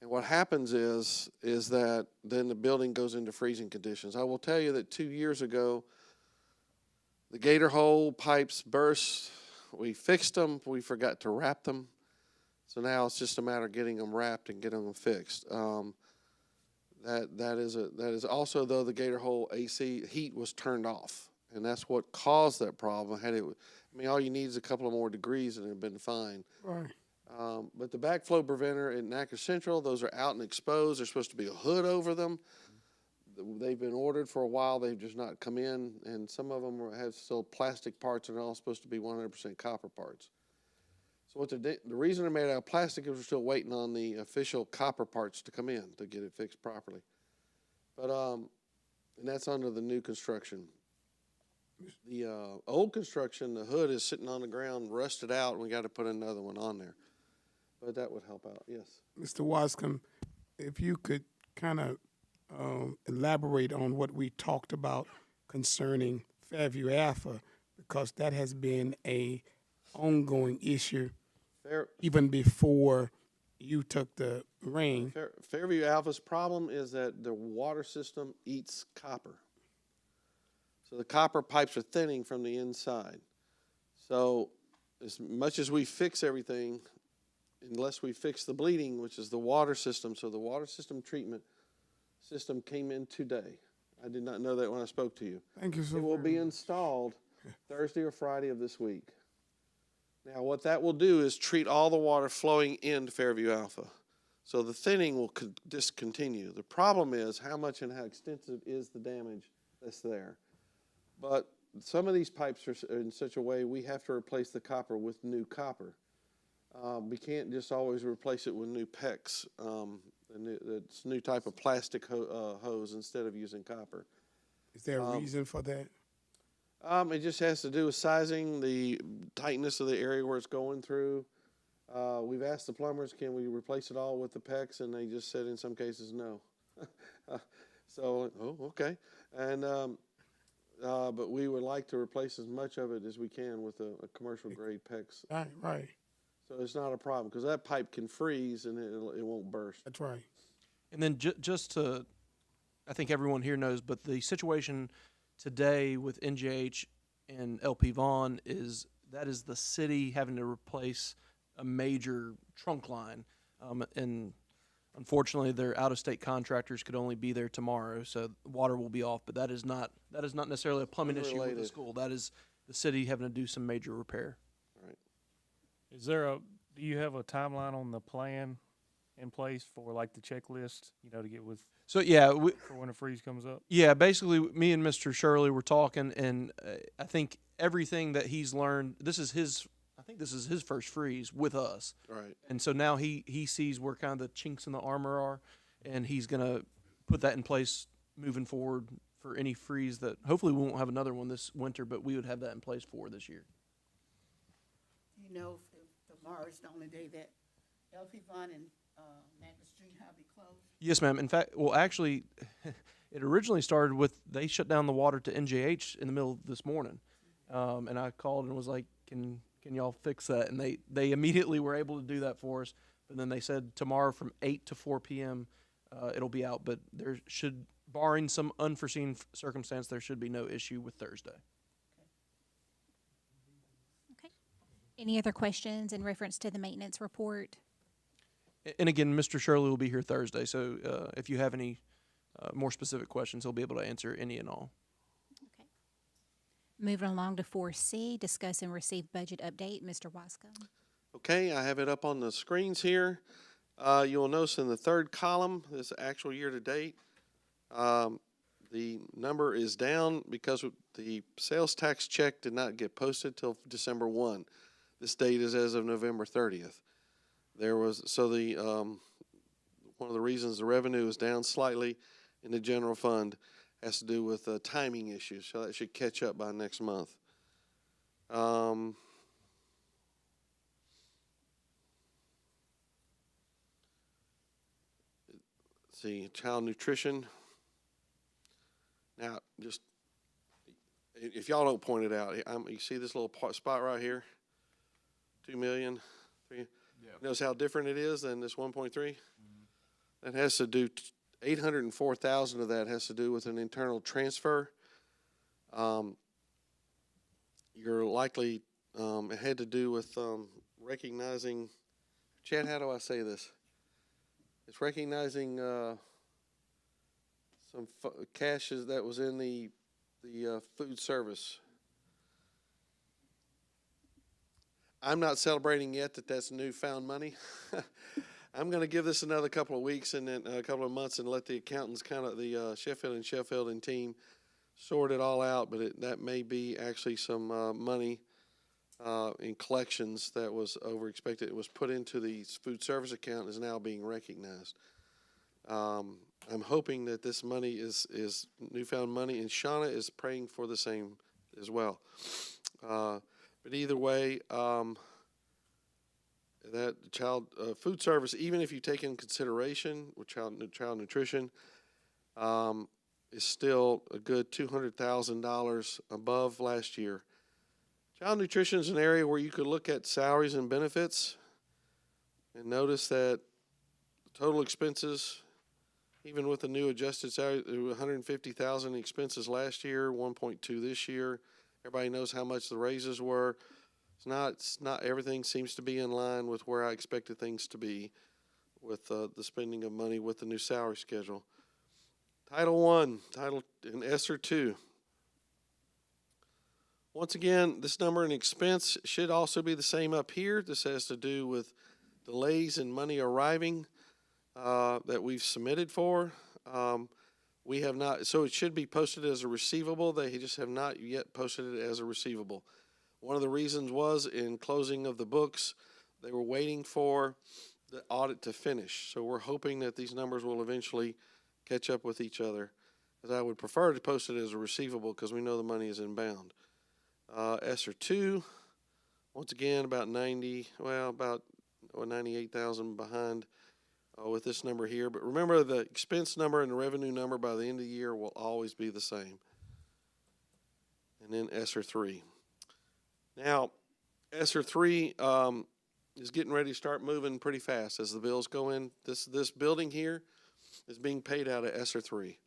And what happens is that then the building goes into freezing conditions. I will tell you that 2 years ago, the gator hole pipes burst. We fixed them. We forgot to wrap them. So now it's just a matter of getting them wrapped and getting them fixed. That is also, though, the gator hole AC heat was turned off, and that's what caused that problem. All you need is a couple of more degrees and it'd been fine. Right. But the backflow preventer in Natchitoches Central, those are out and exposed. There's supposed to be a hood over them. They've been ordered for a while. They've just not come in, and some of them have still plastic parts, and they're all supposed to be 100% copper parts. So the reason they're made out of plastic is we're still waiting on the official copper parts to come in to get it fixed properly. But and that's under the new construction. The old construction, the hood is sitting on the ground, rusted out, and we got to put another one on there. But that would help out, yes. Mr. Wascom, if you could kind of elaborate on what we talked about concerning Fairview Alpha, because that has been a ongoing issue even before you took the reign. Fairview Alpha's problem is that the water system eats copper. So the copper pipes are thinning from the inside. So as much as we fix everything, unless we fix the bleeding, which is the water system, so the water system treatment system came in today. I did not know that when I spoke to you. Thank you so It will be installed Thursday or Friday of this week. Now, what that will do is treat all the water flowing into Fairview Alpha. So the thinning will discontinue. The problem is how much and how extensive is the damage that's there. But some of these pipes are in such a way we have to replace the copper with new copper. We can't just always replace it with new PEX. It's a new type of plastic hose instead of using copper. Is there a reason for that? It just has to do with sizing, the tightness of the area where it's going through. We've asked the plumbers, can we replace it all with the PEX? And they just said in some cases, no. Okay. And but we would like to replace as much of it as we can with a commercial grade PEX. Right. So it's not a problem because that pipe can freeze and it won't burst. That's right. And then just to, I think everyone here knows, but the situation today with NJH and LP Vaughn is the city having to replace a major trunk line. And unfortunately, their out-of-state contractors could only be there tomorrow, so water will be off. But that is not necessarily a plumbing issue with the school. That is the city having to do some major repair. Right. Do you have a timeline on the plan in place for like the checklist, to get with? So yeah, for when a freeze comes up. Yeah, basically, me and Mr. Shirley were talking, and I think everything that he's learned. I think this is his first freeze with us. Right. And so now he sees where kind of the chinks in the armor are, and he's gonna put that in place moving forward for any freeze that hopefully we won't have another one this winter, but we would have that in place for this year. You know, if tomorrow is the only day that LP Vaughn and Natchitoches Street have be closed? Yes, ma'am. In fact, well, actually, it originally started with they shut down the water to NJH in the middle of this morning, and I called and was like, "Can y'all fix that?" And they immediately were able to do that for us. But then they said tomorrow from 8 to 4 p.m. It'll be out. But there should, barring some unforeseen circumstance, there should be no issue with Thursday. Okay. Any other questions in reference to the maintenance report? And again, Mr. Shirley will be here Thursday, so if you have any more specific questions, he'll be able to answer any and all. Okay. Moving along to 4C, discuss and receive budget update. Mr. Wascom. Okay, I have it up on the screens here. You'll notice in the third column, this actual year to date, the number is down because the sales tax check did not get posted till December 1. This date is as of November 30th. There was, so the, one of the reasons the revenue is down slightly in the general fund has to do with timing issues, so that should catch up by next month. See, child nutrition. Now, just, if y'all don't point it out, you see this little spot right here? 2 million, 3. Yeah. Notice how different it is than this 1.3? That has to do, 804,000 of that has to do with an internal transfer. You're likely, it had to do with recognizing, Chad, how do I say this? It's recognizing some cash that was in the food service. I'm not celebrating yet that that's newfound money. I'm going to give this another couple of weeks and then a couple of months and let the accountants the Sheffield and team sort it all out. But that may be actually some money in collections that was over expected. It was put into the food service account and is now being recognized. I'm hoping that this money is newfound money, and Shauna is praying for the same as well. But either way, that child food service, even if you take in consideration with child nutrition, is still a good $200,000 above last year. Child nutrition is an area where you could look at salaries and benefits and notice that total expenses, even with the new adjusted salary, $150,000 expenses last year, 1.2 this year. Everybody knows how much the raises were. It's not everything seems to be in line with where I expected things to be with the spending of money with the new salary schedule. Title I, and ESSER 2. Once again, this number in expense should also be the same up here. This has to do with delays in money arriving that we've submitted for. We have not, so it should be posted as a receivable. They just have not yet posted it as a receivable. One of the reasons was in closing of the books, they were waiting for the audit to finish. So we're hoping that these numbers will eventually catch up with each other. Because I would prefer to post it as a receivable because we know the money is inbound. ESSER 2, once again, about 98,000 behind with this number here. But remember, the expense number and the revenue number by the end of the year will always be the same. And then ESSER 3. Now, ESSER 3 is getting ready to start moving pretty fast as the bills go in. This building here is being paid out of ESSER 3.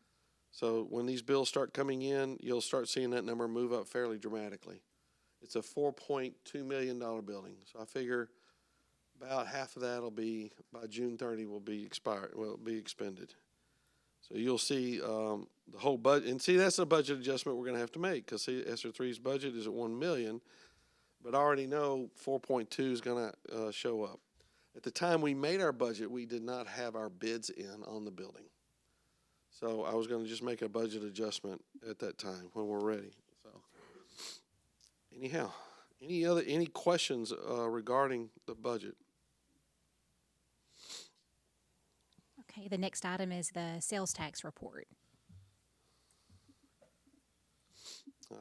So when these bills start coming in, you'll start seeing that number move up fairly dramatically. It's a $4.2 million building. So I figure about half of that will be, by June 30, will be expended. So you'll see the whole budget, and see, that's a budget adjustment we're going to have to make because see, ESSER 3's budget is at $1 million, but I already know 4.2 is going to show up. At the time we made our budget, we did not have our bids in on the building. So I was going to just make a budget adjustment at that time when we're ready. So anyhow, any questions regarding the budget? Okay, the next item is the sales tax report.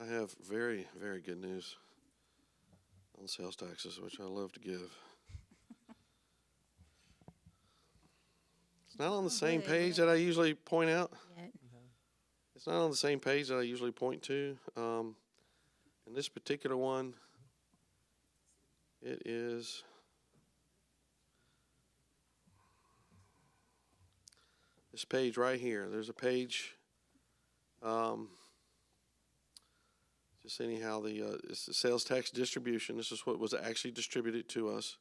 I have very, very good news on sales taxes, which I love to give. It's not on the same page that I usually point out. It's not on the same page that I usually point to. In this particular one, it is this page right here. There's a page. Just anyhow, it's the sales tax distribution. This is what was actually distributed to us.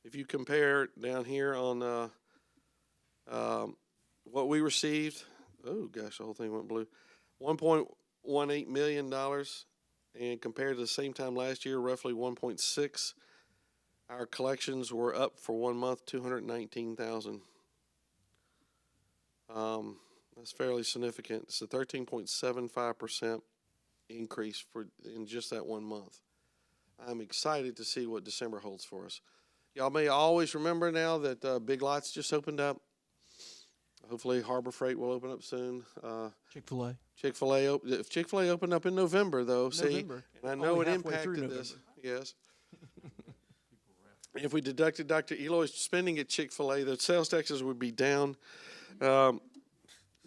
If you compare down here on what we received, oh gosh, the whole thing went blue. $1.18 million, and compared to the same time last year, roughly 1.6. Our collections were up for 1 month, 219,000. That's fairly significant. It's a 13.75% increase in just that 1 month. I'm excited to see what December holds for us. Y'all may always remember now that Big Lots just opened up. Hopefully Harbor Freight will open up soon. Chick-fil-A. If Chick-fil-A opened up in November, though, November. see, and I know Only it halfway through impacted this. Yes. If we deducted Dr. Eloy's spending at Chick-fil-A, the sales taxes would be down. But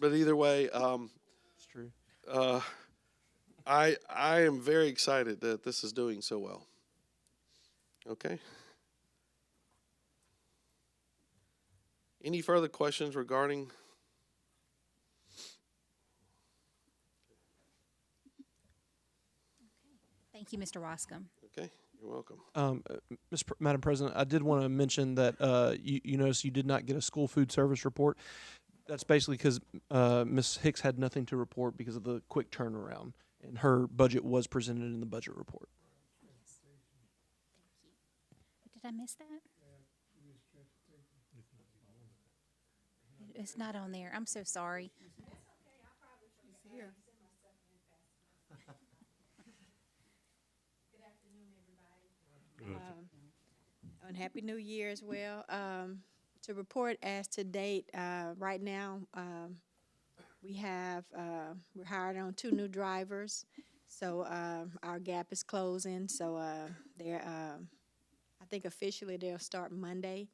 either way, It's true. I am very excited that this is doing so well. Okay. Any further questions regarding? Thank you, Mr. Roscom. Okay, you're welcome. Madam President, I did want to mention that you notice you did not get a school food service report. That's basically because Ms. Hicks had nothing to report because of the quick turnaround, and her budget was presented in the budget report. Did I miss that? It's not on there. I'm so sorry. And Happy New Year as well. To report as to date, right now, we're hired on 2 new drivers. So our gap is closing. So I think officially they'll start Monday.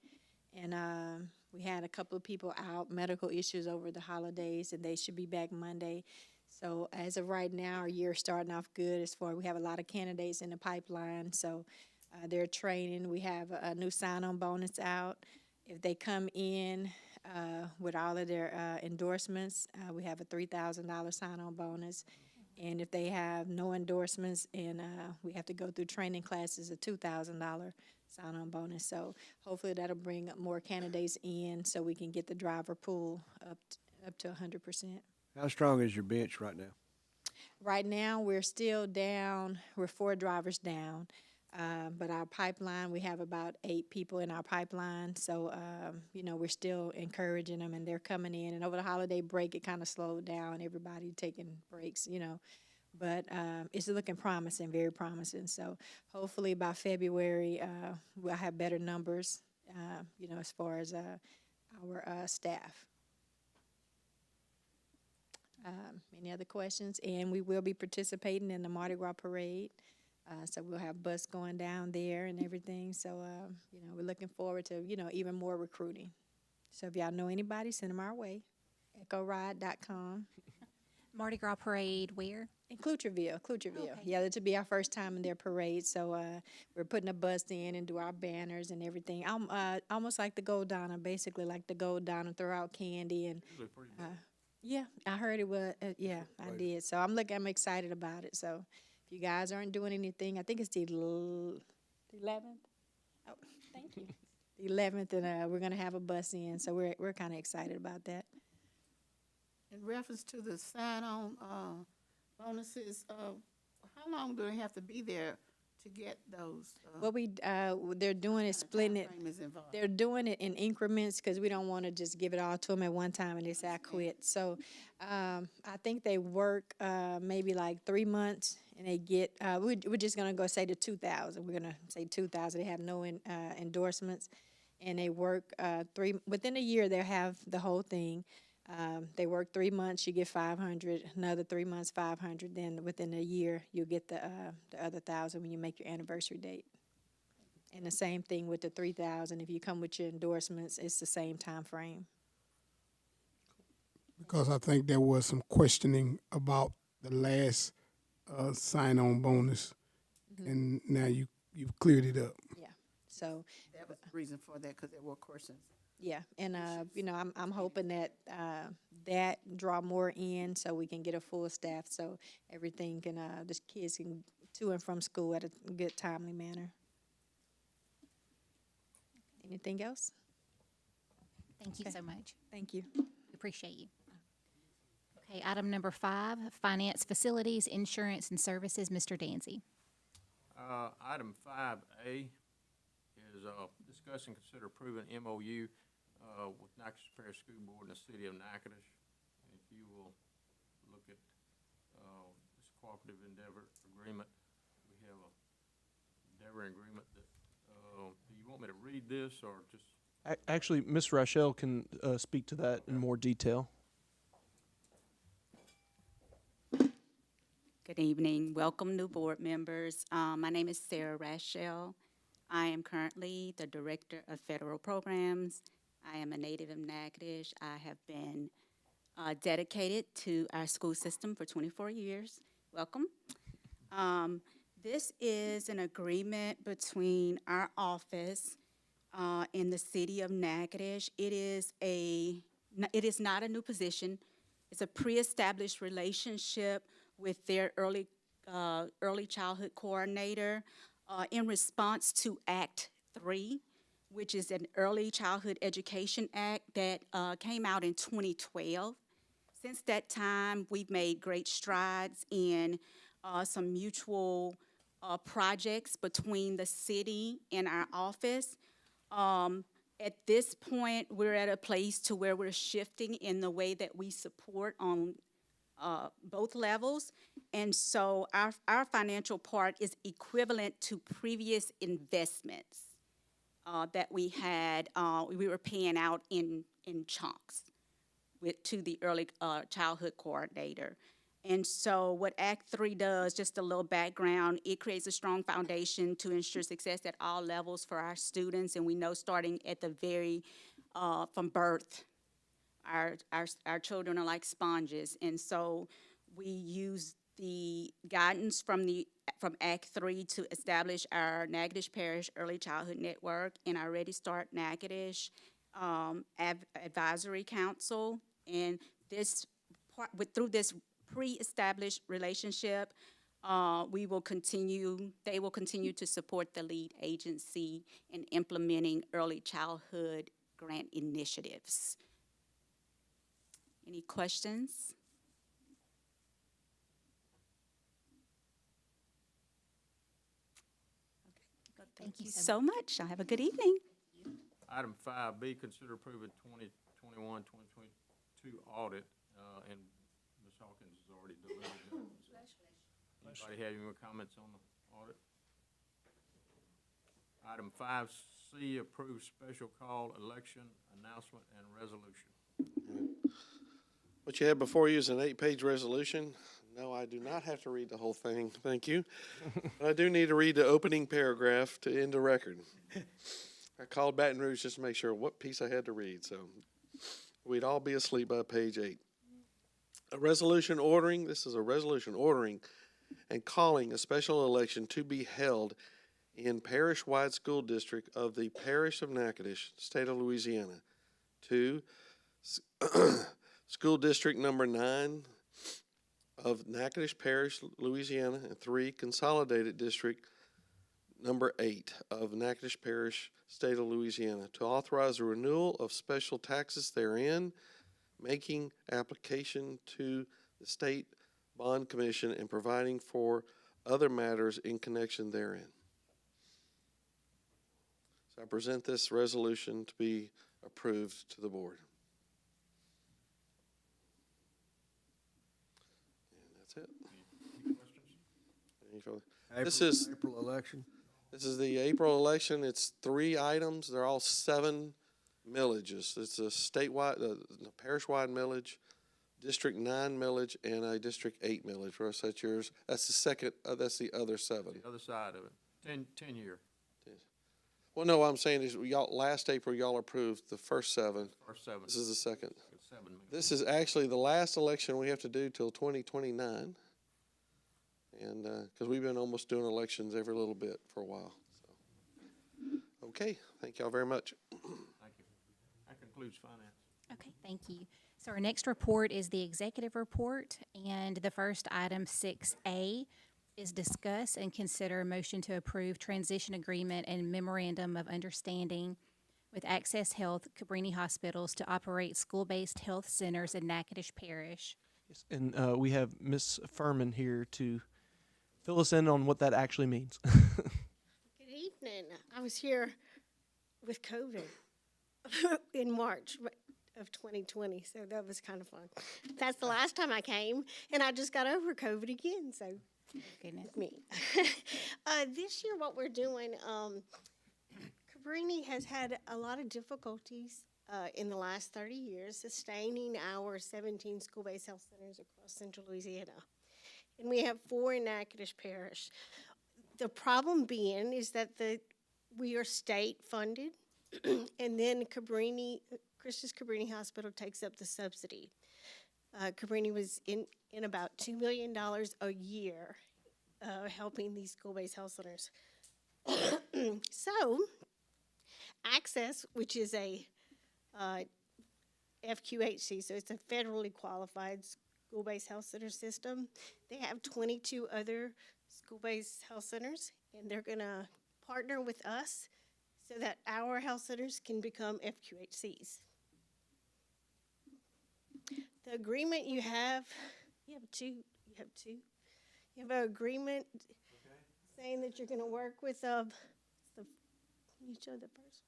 And we had a couple of people out, medical issues over the holidays, and they should be back Monday. So as of right now, our year's starting off good as far as we have a lot of candidates in the pipeline. So they're training. We have a new sign-on bonus out. If they come in with all of their endorsements, we have a $3,000 sign-on bonus. And if they have no endorsements and we have to go through training classes, a $2,000 sign-on bonus. So hopefully that'll bring more candidates in so we can get the driver pool up to 100%. How strong is your bench right now? Right now, we're still down. We're 4 drivers down. But our pipeline, we have about 8 people in our pipeline. So, we're still encouraging them, and they're coming in. And over the holiday break, it kind of slowed down, everybody taking breaks, But it's looking promising, very promising. So hopefully by February, we'll have better numbers, as far as our staff. Any other questions? And we will be participating in the Mardi Gras parade. So we'll have bus going down there and everything. So, we're looking forward to, even more recruiting. So if y'all know anybody, send them our way. EchoRide.com. Mardi Gras parade where? In Clutreville. Okay. Yeah, this will be our first time in their parade. So we're putting a bus in and do our banners and everything. Almost like the Gold Donna, basically like the Gold Donna, throw out candy. And yeah, I heard it was, yeah, I did. So I'm excited about it. So if you guys aren't doing anything, I think it's the 11th. Oh, thank you. The 11th, and we're going to have a bus in. So we're kind of excited about that. In reference to the sign-on bonuses, how long do they have to be there to get those? What they're doing is splitting it. Timeframe is involved? They're doing it in increments because we don't want to just give it all to them at one time and they say, I quit. So I think they work maybe like 3 months and they get, we're just going to go say the 2,000. We're going to say 2,000. They have no endorsements. And they work within a year, they'll have the whole thing. They work 3 months, you get 500, another 3 months, 500. Then within a year, you'll get the other 1,000 when you make your anniversary date. And the same thing with the 3,000. If you come with your endorsements, it's the same time frame. Because I think there was some questioning about the last sign-on bonus, and now you've cleared it up. Yeah. So that was the reason for that, because there were questions. Yeah, and I'm hoping that that draw more in so we can get a full staff so everything can the kids can to and from school at a good timely manner. Anything else? Thank you so much. Thank you. We appreciate you. Okay, item number 5, finance, facilities, insurance, and services. Mr. Danzy. Item 5A is discuss and consider approving MOU with Natchitoches Parish School Board and the City of Natchitoches. And if you will look at this cooperative endeavor agreement, we have a never in agreement that, do you want me to read this or just? Actually, Ms. Rochelle can speak to that in more detail. Good evening. Welcome, new board members. My name is Sarah Rachel. I am currently the Director of Federal Programs. I am a native of Natchitoches. I have been dedicated to our school system for 24 years. Welcome. This is an agreement between our office in the city of Natchitoches. It is not a new position. It's a pre-established relationship with their early childhood coordinator in response to Act 3, which is an Early Childhood Education Act that came out in 2012. Since that time, we've made great strides in some mutual projects between the city and our office. At this point, we're at a place to where we're shifting in the way that we support on both levels. And so our financial part is equivalent to previous investments that we had, we were paying out in chunks to the early childhood coordinator. And so what Act 3 does, just a little background, it creates a strong foundation to ensure success at all levels for our students. And we know starting at the from birth, our children are like sponges. And so we use the guidance from Act 3 to establish our Natchitoches Parish Early Childhood Network and our Ready Start Natchitoches Advisory Council. And through this pre-established relationship, they will continue to support the lead agency in implementing early childhood grant initiatives. Any questions? Okay. Thank you so much. Y'all have a good evening. Item 5B, consider approving 2021-2022 audit, and Ms. Hawkins has already delivered that. Anybody have any more comments on the audit? Item 5C, approve special call election announcement and resolution. What you have before you is an 8-page resolution. No, I do not have to read the whole thing, thank you. But I do need to read the opening paragraph to end the record. I called Baton Rouge just to make sure what piece I had to read, so we'd all be asleep by page 8. This is a resolution ordering and calling a special election to be held in parish-wide school district of the Parish of Natchitoches, state of Louisiana, to school district number 9 of Natchitoches Parish, Louisiana, and 3 consolidated district number 8 of Natchitoches Parish, state of Louisiana, to authorize the renewal of special taxes therein, making application to the State Bond Commission, and providing for other matters in connection therein. So I present this resolution to be approved to the board. And that's it. Any questions? Any further? April election. This is the April election. It's 3 items. They're all 7 millages. It's a statewide, parish-wide millage, District 9 millage, and a District 8 millage. Russ, that's yours. That's the second. That's the other 7. The other side of it. 10 year. Well, no, what I'm saying is, last April, y'all approved the first 7. First 7. This is the second. 7 million. This is actually the last election we have to do till 2029. And because we've been almost doing elections every little bit for a while. So, okay, thank y'all very much. Thank you. That concludes finance. Okay, thank you. So our next report is the executive report, and the first item, 6A, is discuss and consider a motion to approve transition agreement and memorandum of understanding with Access Health Cabrini Hospitals to operate school-based health centers in Natchitoches Parish. Yes, and we have Ms. Furman here to fill us in on what that actually means. Good evening. I was here with COVID in March of 2020, so that was kind of fun. That's the last time I came, and I just got over COVID again, so Goodness. Me. This year, what we're doing, Cabrini has had a lot of difficulties in the last 30 years sustaining our 17 school-based health centers across central Louisiana. And we have 4 in Natchitoches Parish. The problem being is that we are state-funded, and then Christus Cabrini Hospital takes up the subsidy. Cabrini was in about $2 million a year helping these school-based health centers. So, Access, which is a FQHC, so it's a federally qualified school-based health center system. They have 22 other school-based health centers, and they're going to partner with us so that our health centers can become FQHCs. The agreement you have two. You have an agreement saying that you're going to work with can you show the first?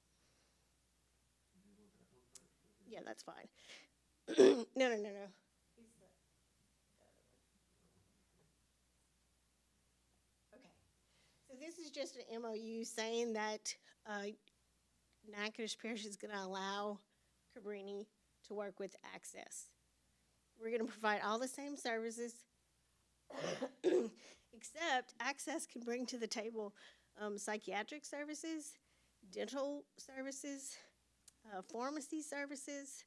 Yeah, that's fine. No. Okay. So this is just an MOU saying that Natchitoches Parish is going to allow Cabrini to work with Access. We're going to provide all the same services, except Access can bring to the table psychiatric services, dental services, pharmacy services,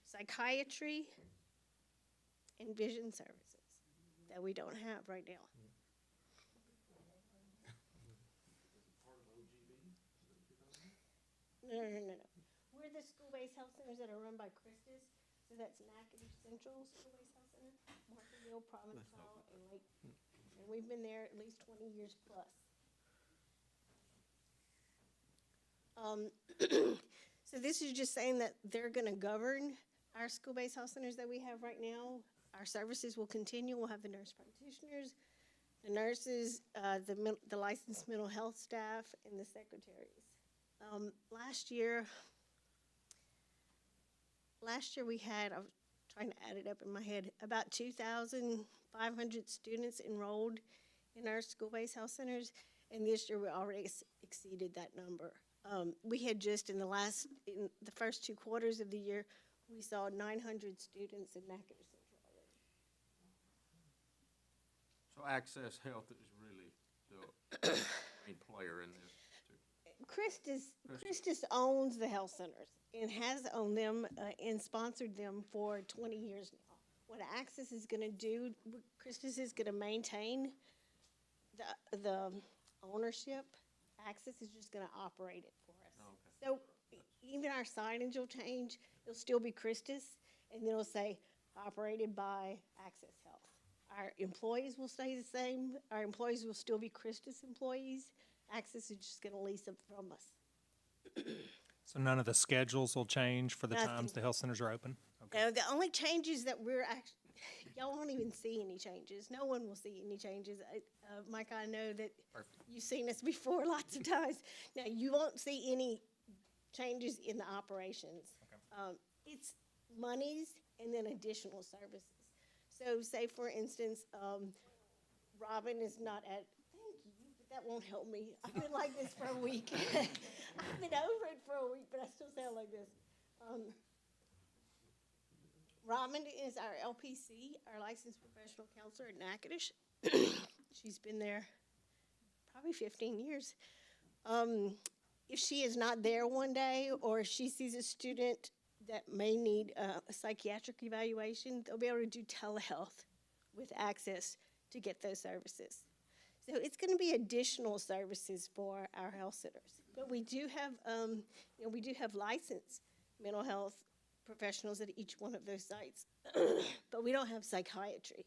psychiatry, and vision services that we don't have right now. No. We're the school-based health centers that are run by Christus. So that's Natchitoches Central School-based Health Center, Martinville, Provincetown, and Lake. And we've been there at least 20 years plus. So this is just saying that they're going to govern our school-based health centers that we have right now. Our services will continue. We'll have the nurse practitioners, the nurses, the licensed mental health staff, and the secretaries. Last year we had, I was trying to add it up in my head, about 2,500 students enrolled in our school-based health centers, and this year we already exceeded that number. We had just in the first 2 quarters of the year, we saw 900 students in Natchitoches Central already. So Access Health is really the main player in this too. Christus owns the health centers and has owned them and sponsored them for 20 years now. What Access is going to do, Christus is going to maintain the ownership. Access is just going to operate it for us. Okay. So even our signage will change. It'll still be Christus, and then it'll say operated by Access Health. Our employees will stay the same. Our employees will still be Christus employees. Access is just going to lease them from us. So none of the schedules will change for the Nothing. times the health centers are open? Okay. No, the only changes that we're actually, y'all won't even see any changes. No one will see any changes. Mike, I know that you've seen us before lots of times. Now, you won't see any changes in the operations. Okay. It's monies and then additional services. So say, for instance, Robin is not at, thank you, but that won't help me. I've been like this for a week. I've been over it for a week, but I still sound like this. Robin is our LPC, our licensed professional counselor at Natchitoches. She's been there probably 15 years. If she is not there one day, or if she sees a student that may need a psychiatric evaluation, they'll be able to do telehealth with Access to get those services. So it's going to be additional services for our health centers. But we do have licensed mental health professionals at each one of those sites, but we don't have psychiatry.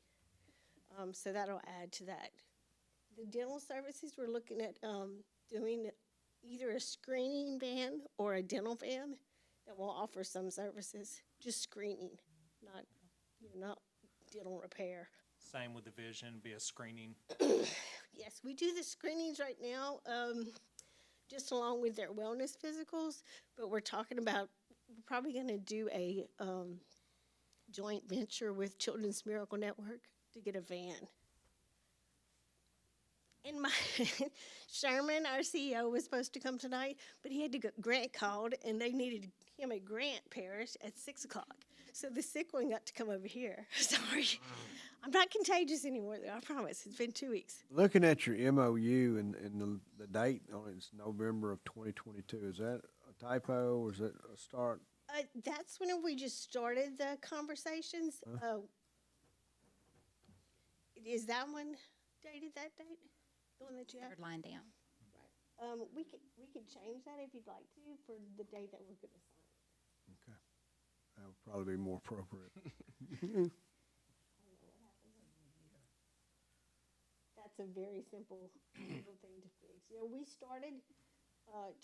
So that'll add to that. The dental services, we're looking at doing either a screening van or a dental van that will offer some services, just screening, not dental repair. Same with the vision, be a screening. Yes, we do the screenings right now, just along with their wellness physicals, but we're probably going to do a joint venture with Children's Miracle Network to get a van. And my Sherman, our CEO, was supposed to come tonight, but he had to get Grant called, and they needed him at Grant Parish at 6 o'clock. So the sick one got to come over here. Sorry. I'm not contagious anymore, though, I promise. It's been 2 weeks. Looking at your MOU and the date on it is November of 2022. Is that a typo or is it a start? That's when we just started the conversations. Is that one dated that date? The one that you have? Third line down. We could change that if you'd like to for the date that we're going to sign. Okay. That would probably be more appropriate. That's a very simple thing to fix. You know, we started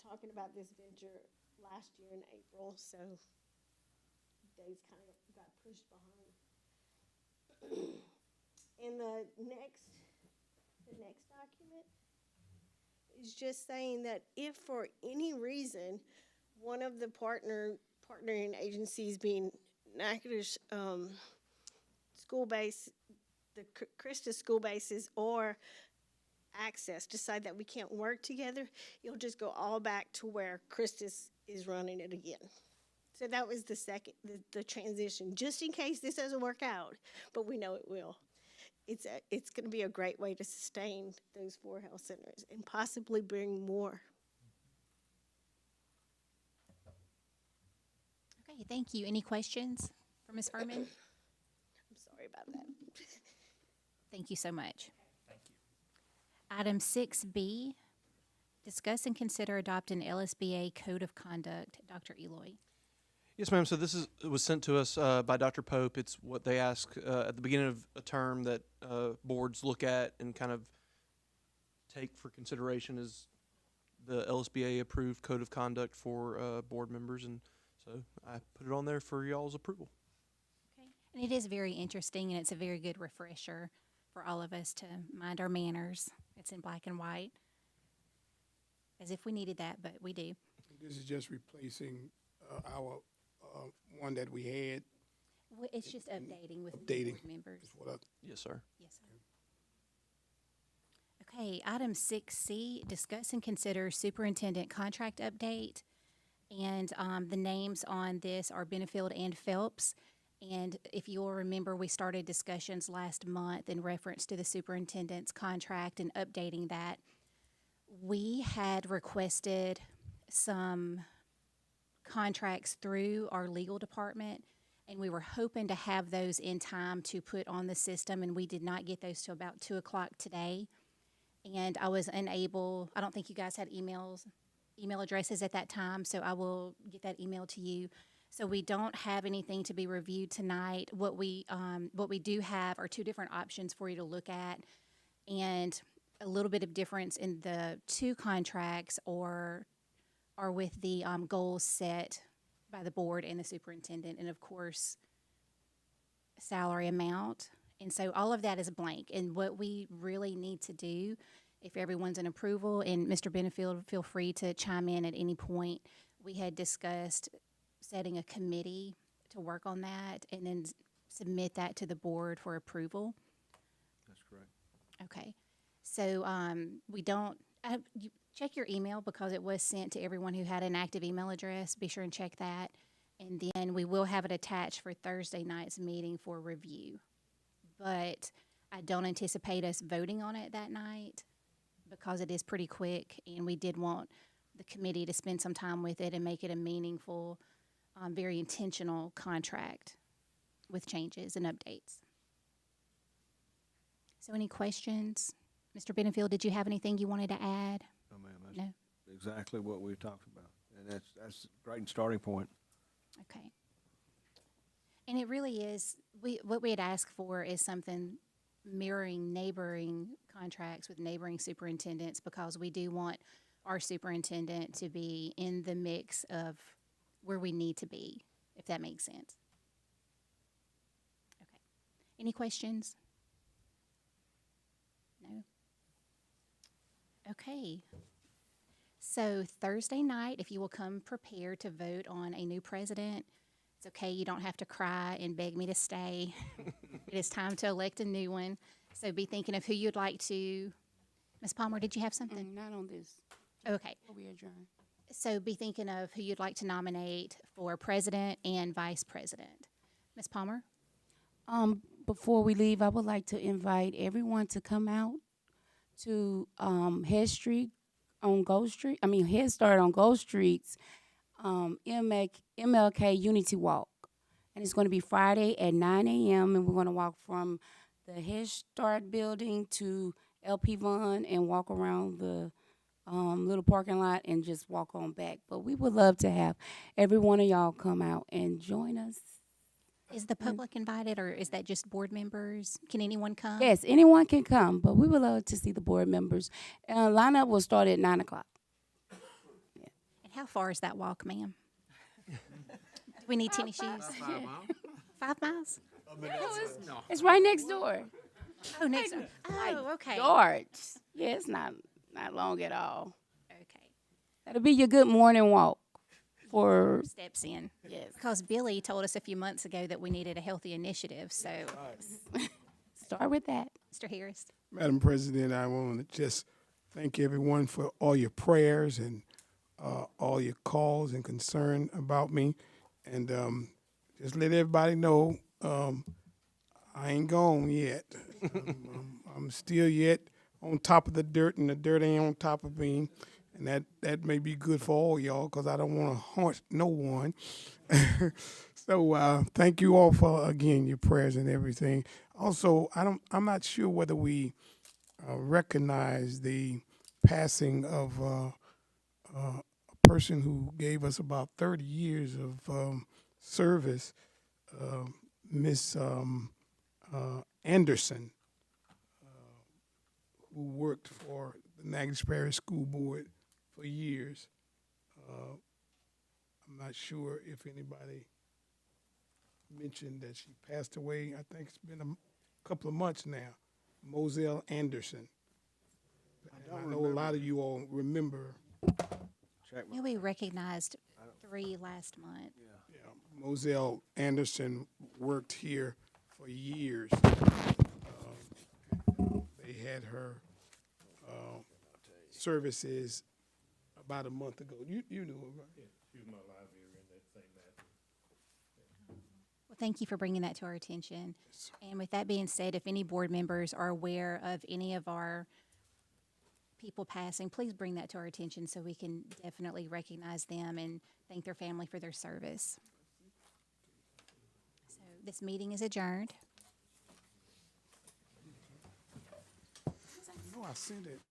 talking about this venture last year in April, so days kind of got pushed behind. And the next document is just saying that if for any reason one of the partnering agencies, being Natchitoches school base, the Christus school bases, or Access, decide that we can't work together, you'll just go all back to where Christus is running it again. So that was the transition, just in case this doesn't work out, but we know it will. It's going to be a great way to sustain those 4 health centers and possibly bring more. Okay, thank you. Any questions for Ms. Furman? I'm sorry about that. Thank you so much. Thank you. Item 6B, discuss and consider adopting LSBA Code of Conduct. Dr. Eloy. Yes, ma'am. So this was sent to us by Dr. Pope. It's what they ask at the beginning of a term that boards look at and kind of take for consideration is the LSBA approved code of conduct for board members, and so I put it on there for y'all's approval. Okay. And it is very interesting, and it's a very good refresher for all of us to mind our manners. It's in black and white, as if we needed that, but we do. This is just replacing our one that we had. Well, it's just updating with Updating. board members. Yes, sir. Yes, sir. Okay, item 6C, discuss and consider superintendent contract update. And the names on this are Benefield and Phelps. And if you'll remember, we started discussions last month in reference to the superintendent's contract and updating that. We had requested some contracts through our legal department, and we were hoping to have those in time to put on the system, and we did not get those till about 2 o'clock today. And I was unable, I don't think you guys had email addresses at that time, so I will get that email to you. So we don't have anything to be reviewed tonight. What we do have are 2 different options for you to look at, and a little bit of difference in the 2 contracts are with the goals set by the board and the superintendent, and of course, salary amount. And so all of that is blank. And what we really need to do, if everyone's in approval, and Mr. Benefield, feel free to chime in at any point, we had discussed setting a committee to work on that and then submit that to the board for approval. That's correct. Okay. So we don't, you check your email because it was sent to everyone who had an active email address. Be sure and check that. And then we will have it attached for Thursday night's meeting for review. But I don't anticipate us voting on it that night because it is pretty quick, and we did want the committee to spend some time with it and make it a meaningful, very intentional contract with changes and updates. So any questions? Mr. Benefield, did you have anything you wanted to add? No, ma'am. That's No? exactly what we talked about. And that's a great starting point. Okay. And it really is, what we had asked for is something mirroring neighboring contracts with neighboring superintendents, because we do want our superintendent to be in the mix of where we need to be, if that makes sense. Okay. Any questions? No? Okay. So Thursday night, if you will come prepared to vote on a new president, It's okay, you don't have to cry and beg me to stay. It is time to elect a new one. So be thinking of who you'd like to. Ms. Palmer, did you have something? Not on this. Okay. Before we adjourn. So be thinking of who you'd like to nominate for president and vice president. Ms. Palmer? Before we leave, I would like to invite everyone to come out to Head Street on Gold Street. Head Start on Gold Street's MLK Unity Walk, and it's going to be Friday at 9 a.m. and we're going to walk from the Head Start building to LP Vaughn and walk around the little parking lot and just walk on back. But we would love to have every one of y'all come out and join us. Is the public invited, or is that just board members? Can anyone come? Yes, anyone can come, but we would love to see the board members. Lineup will start at 9 o'clock. And how far is that walk, ma'am? Do we need tennis shoes? 5 miles. 5 miles? It's right next door. Oh, next door. Oh, okay. Yards. Yeah, it's not long at all. Okay. That'll be your good morning walk for Steps in. Yes. Because Billy told us a few months ago that we needed a healthy initiative, so. Start with that. Mr. Harris? Madam President, I want to just thank everyone for all your prayers and all your calls and concern about me. And just let everybody know I ain't gone yet. I'm still yet on top of the dirt, and the dirt ain't on top of me. And that may be good for all y'all, because I don't want to haunt no one. So thank you all for, again, your prayers and everything. Also, I'm not sure whether we recognize the passing of a person who gave us about 30 years of service, Miss Anderson, who worked for the Natchitoches Parish School Board for years. I'm not sure if anybody mentioned that she passed away. I think it's been a couple of months now. Moselle Anderson. I know a lot of you all remember. Yeah, we recognized 3 last month. Yeah, Moselle Anderson worked here for years. They had her services about a month ago. You knew her, right? Yeah, she was my librarian that same night. Well, thank you for bringing that to our attention. And with that being said, if any board members are aware of any of our people passing, please bring that to our attention so we can definitely recognize them and thank their family for their service. So this meeting is adjourned. No, I sent it.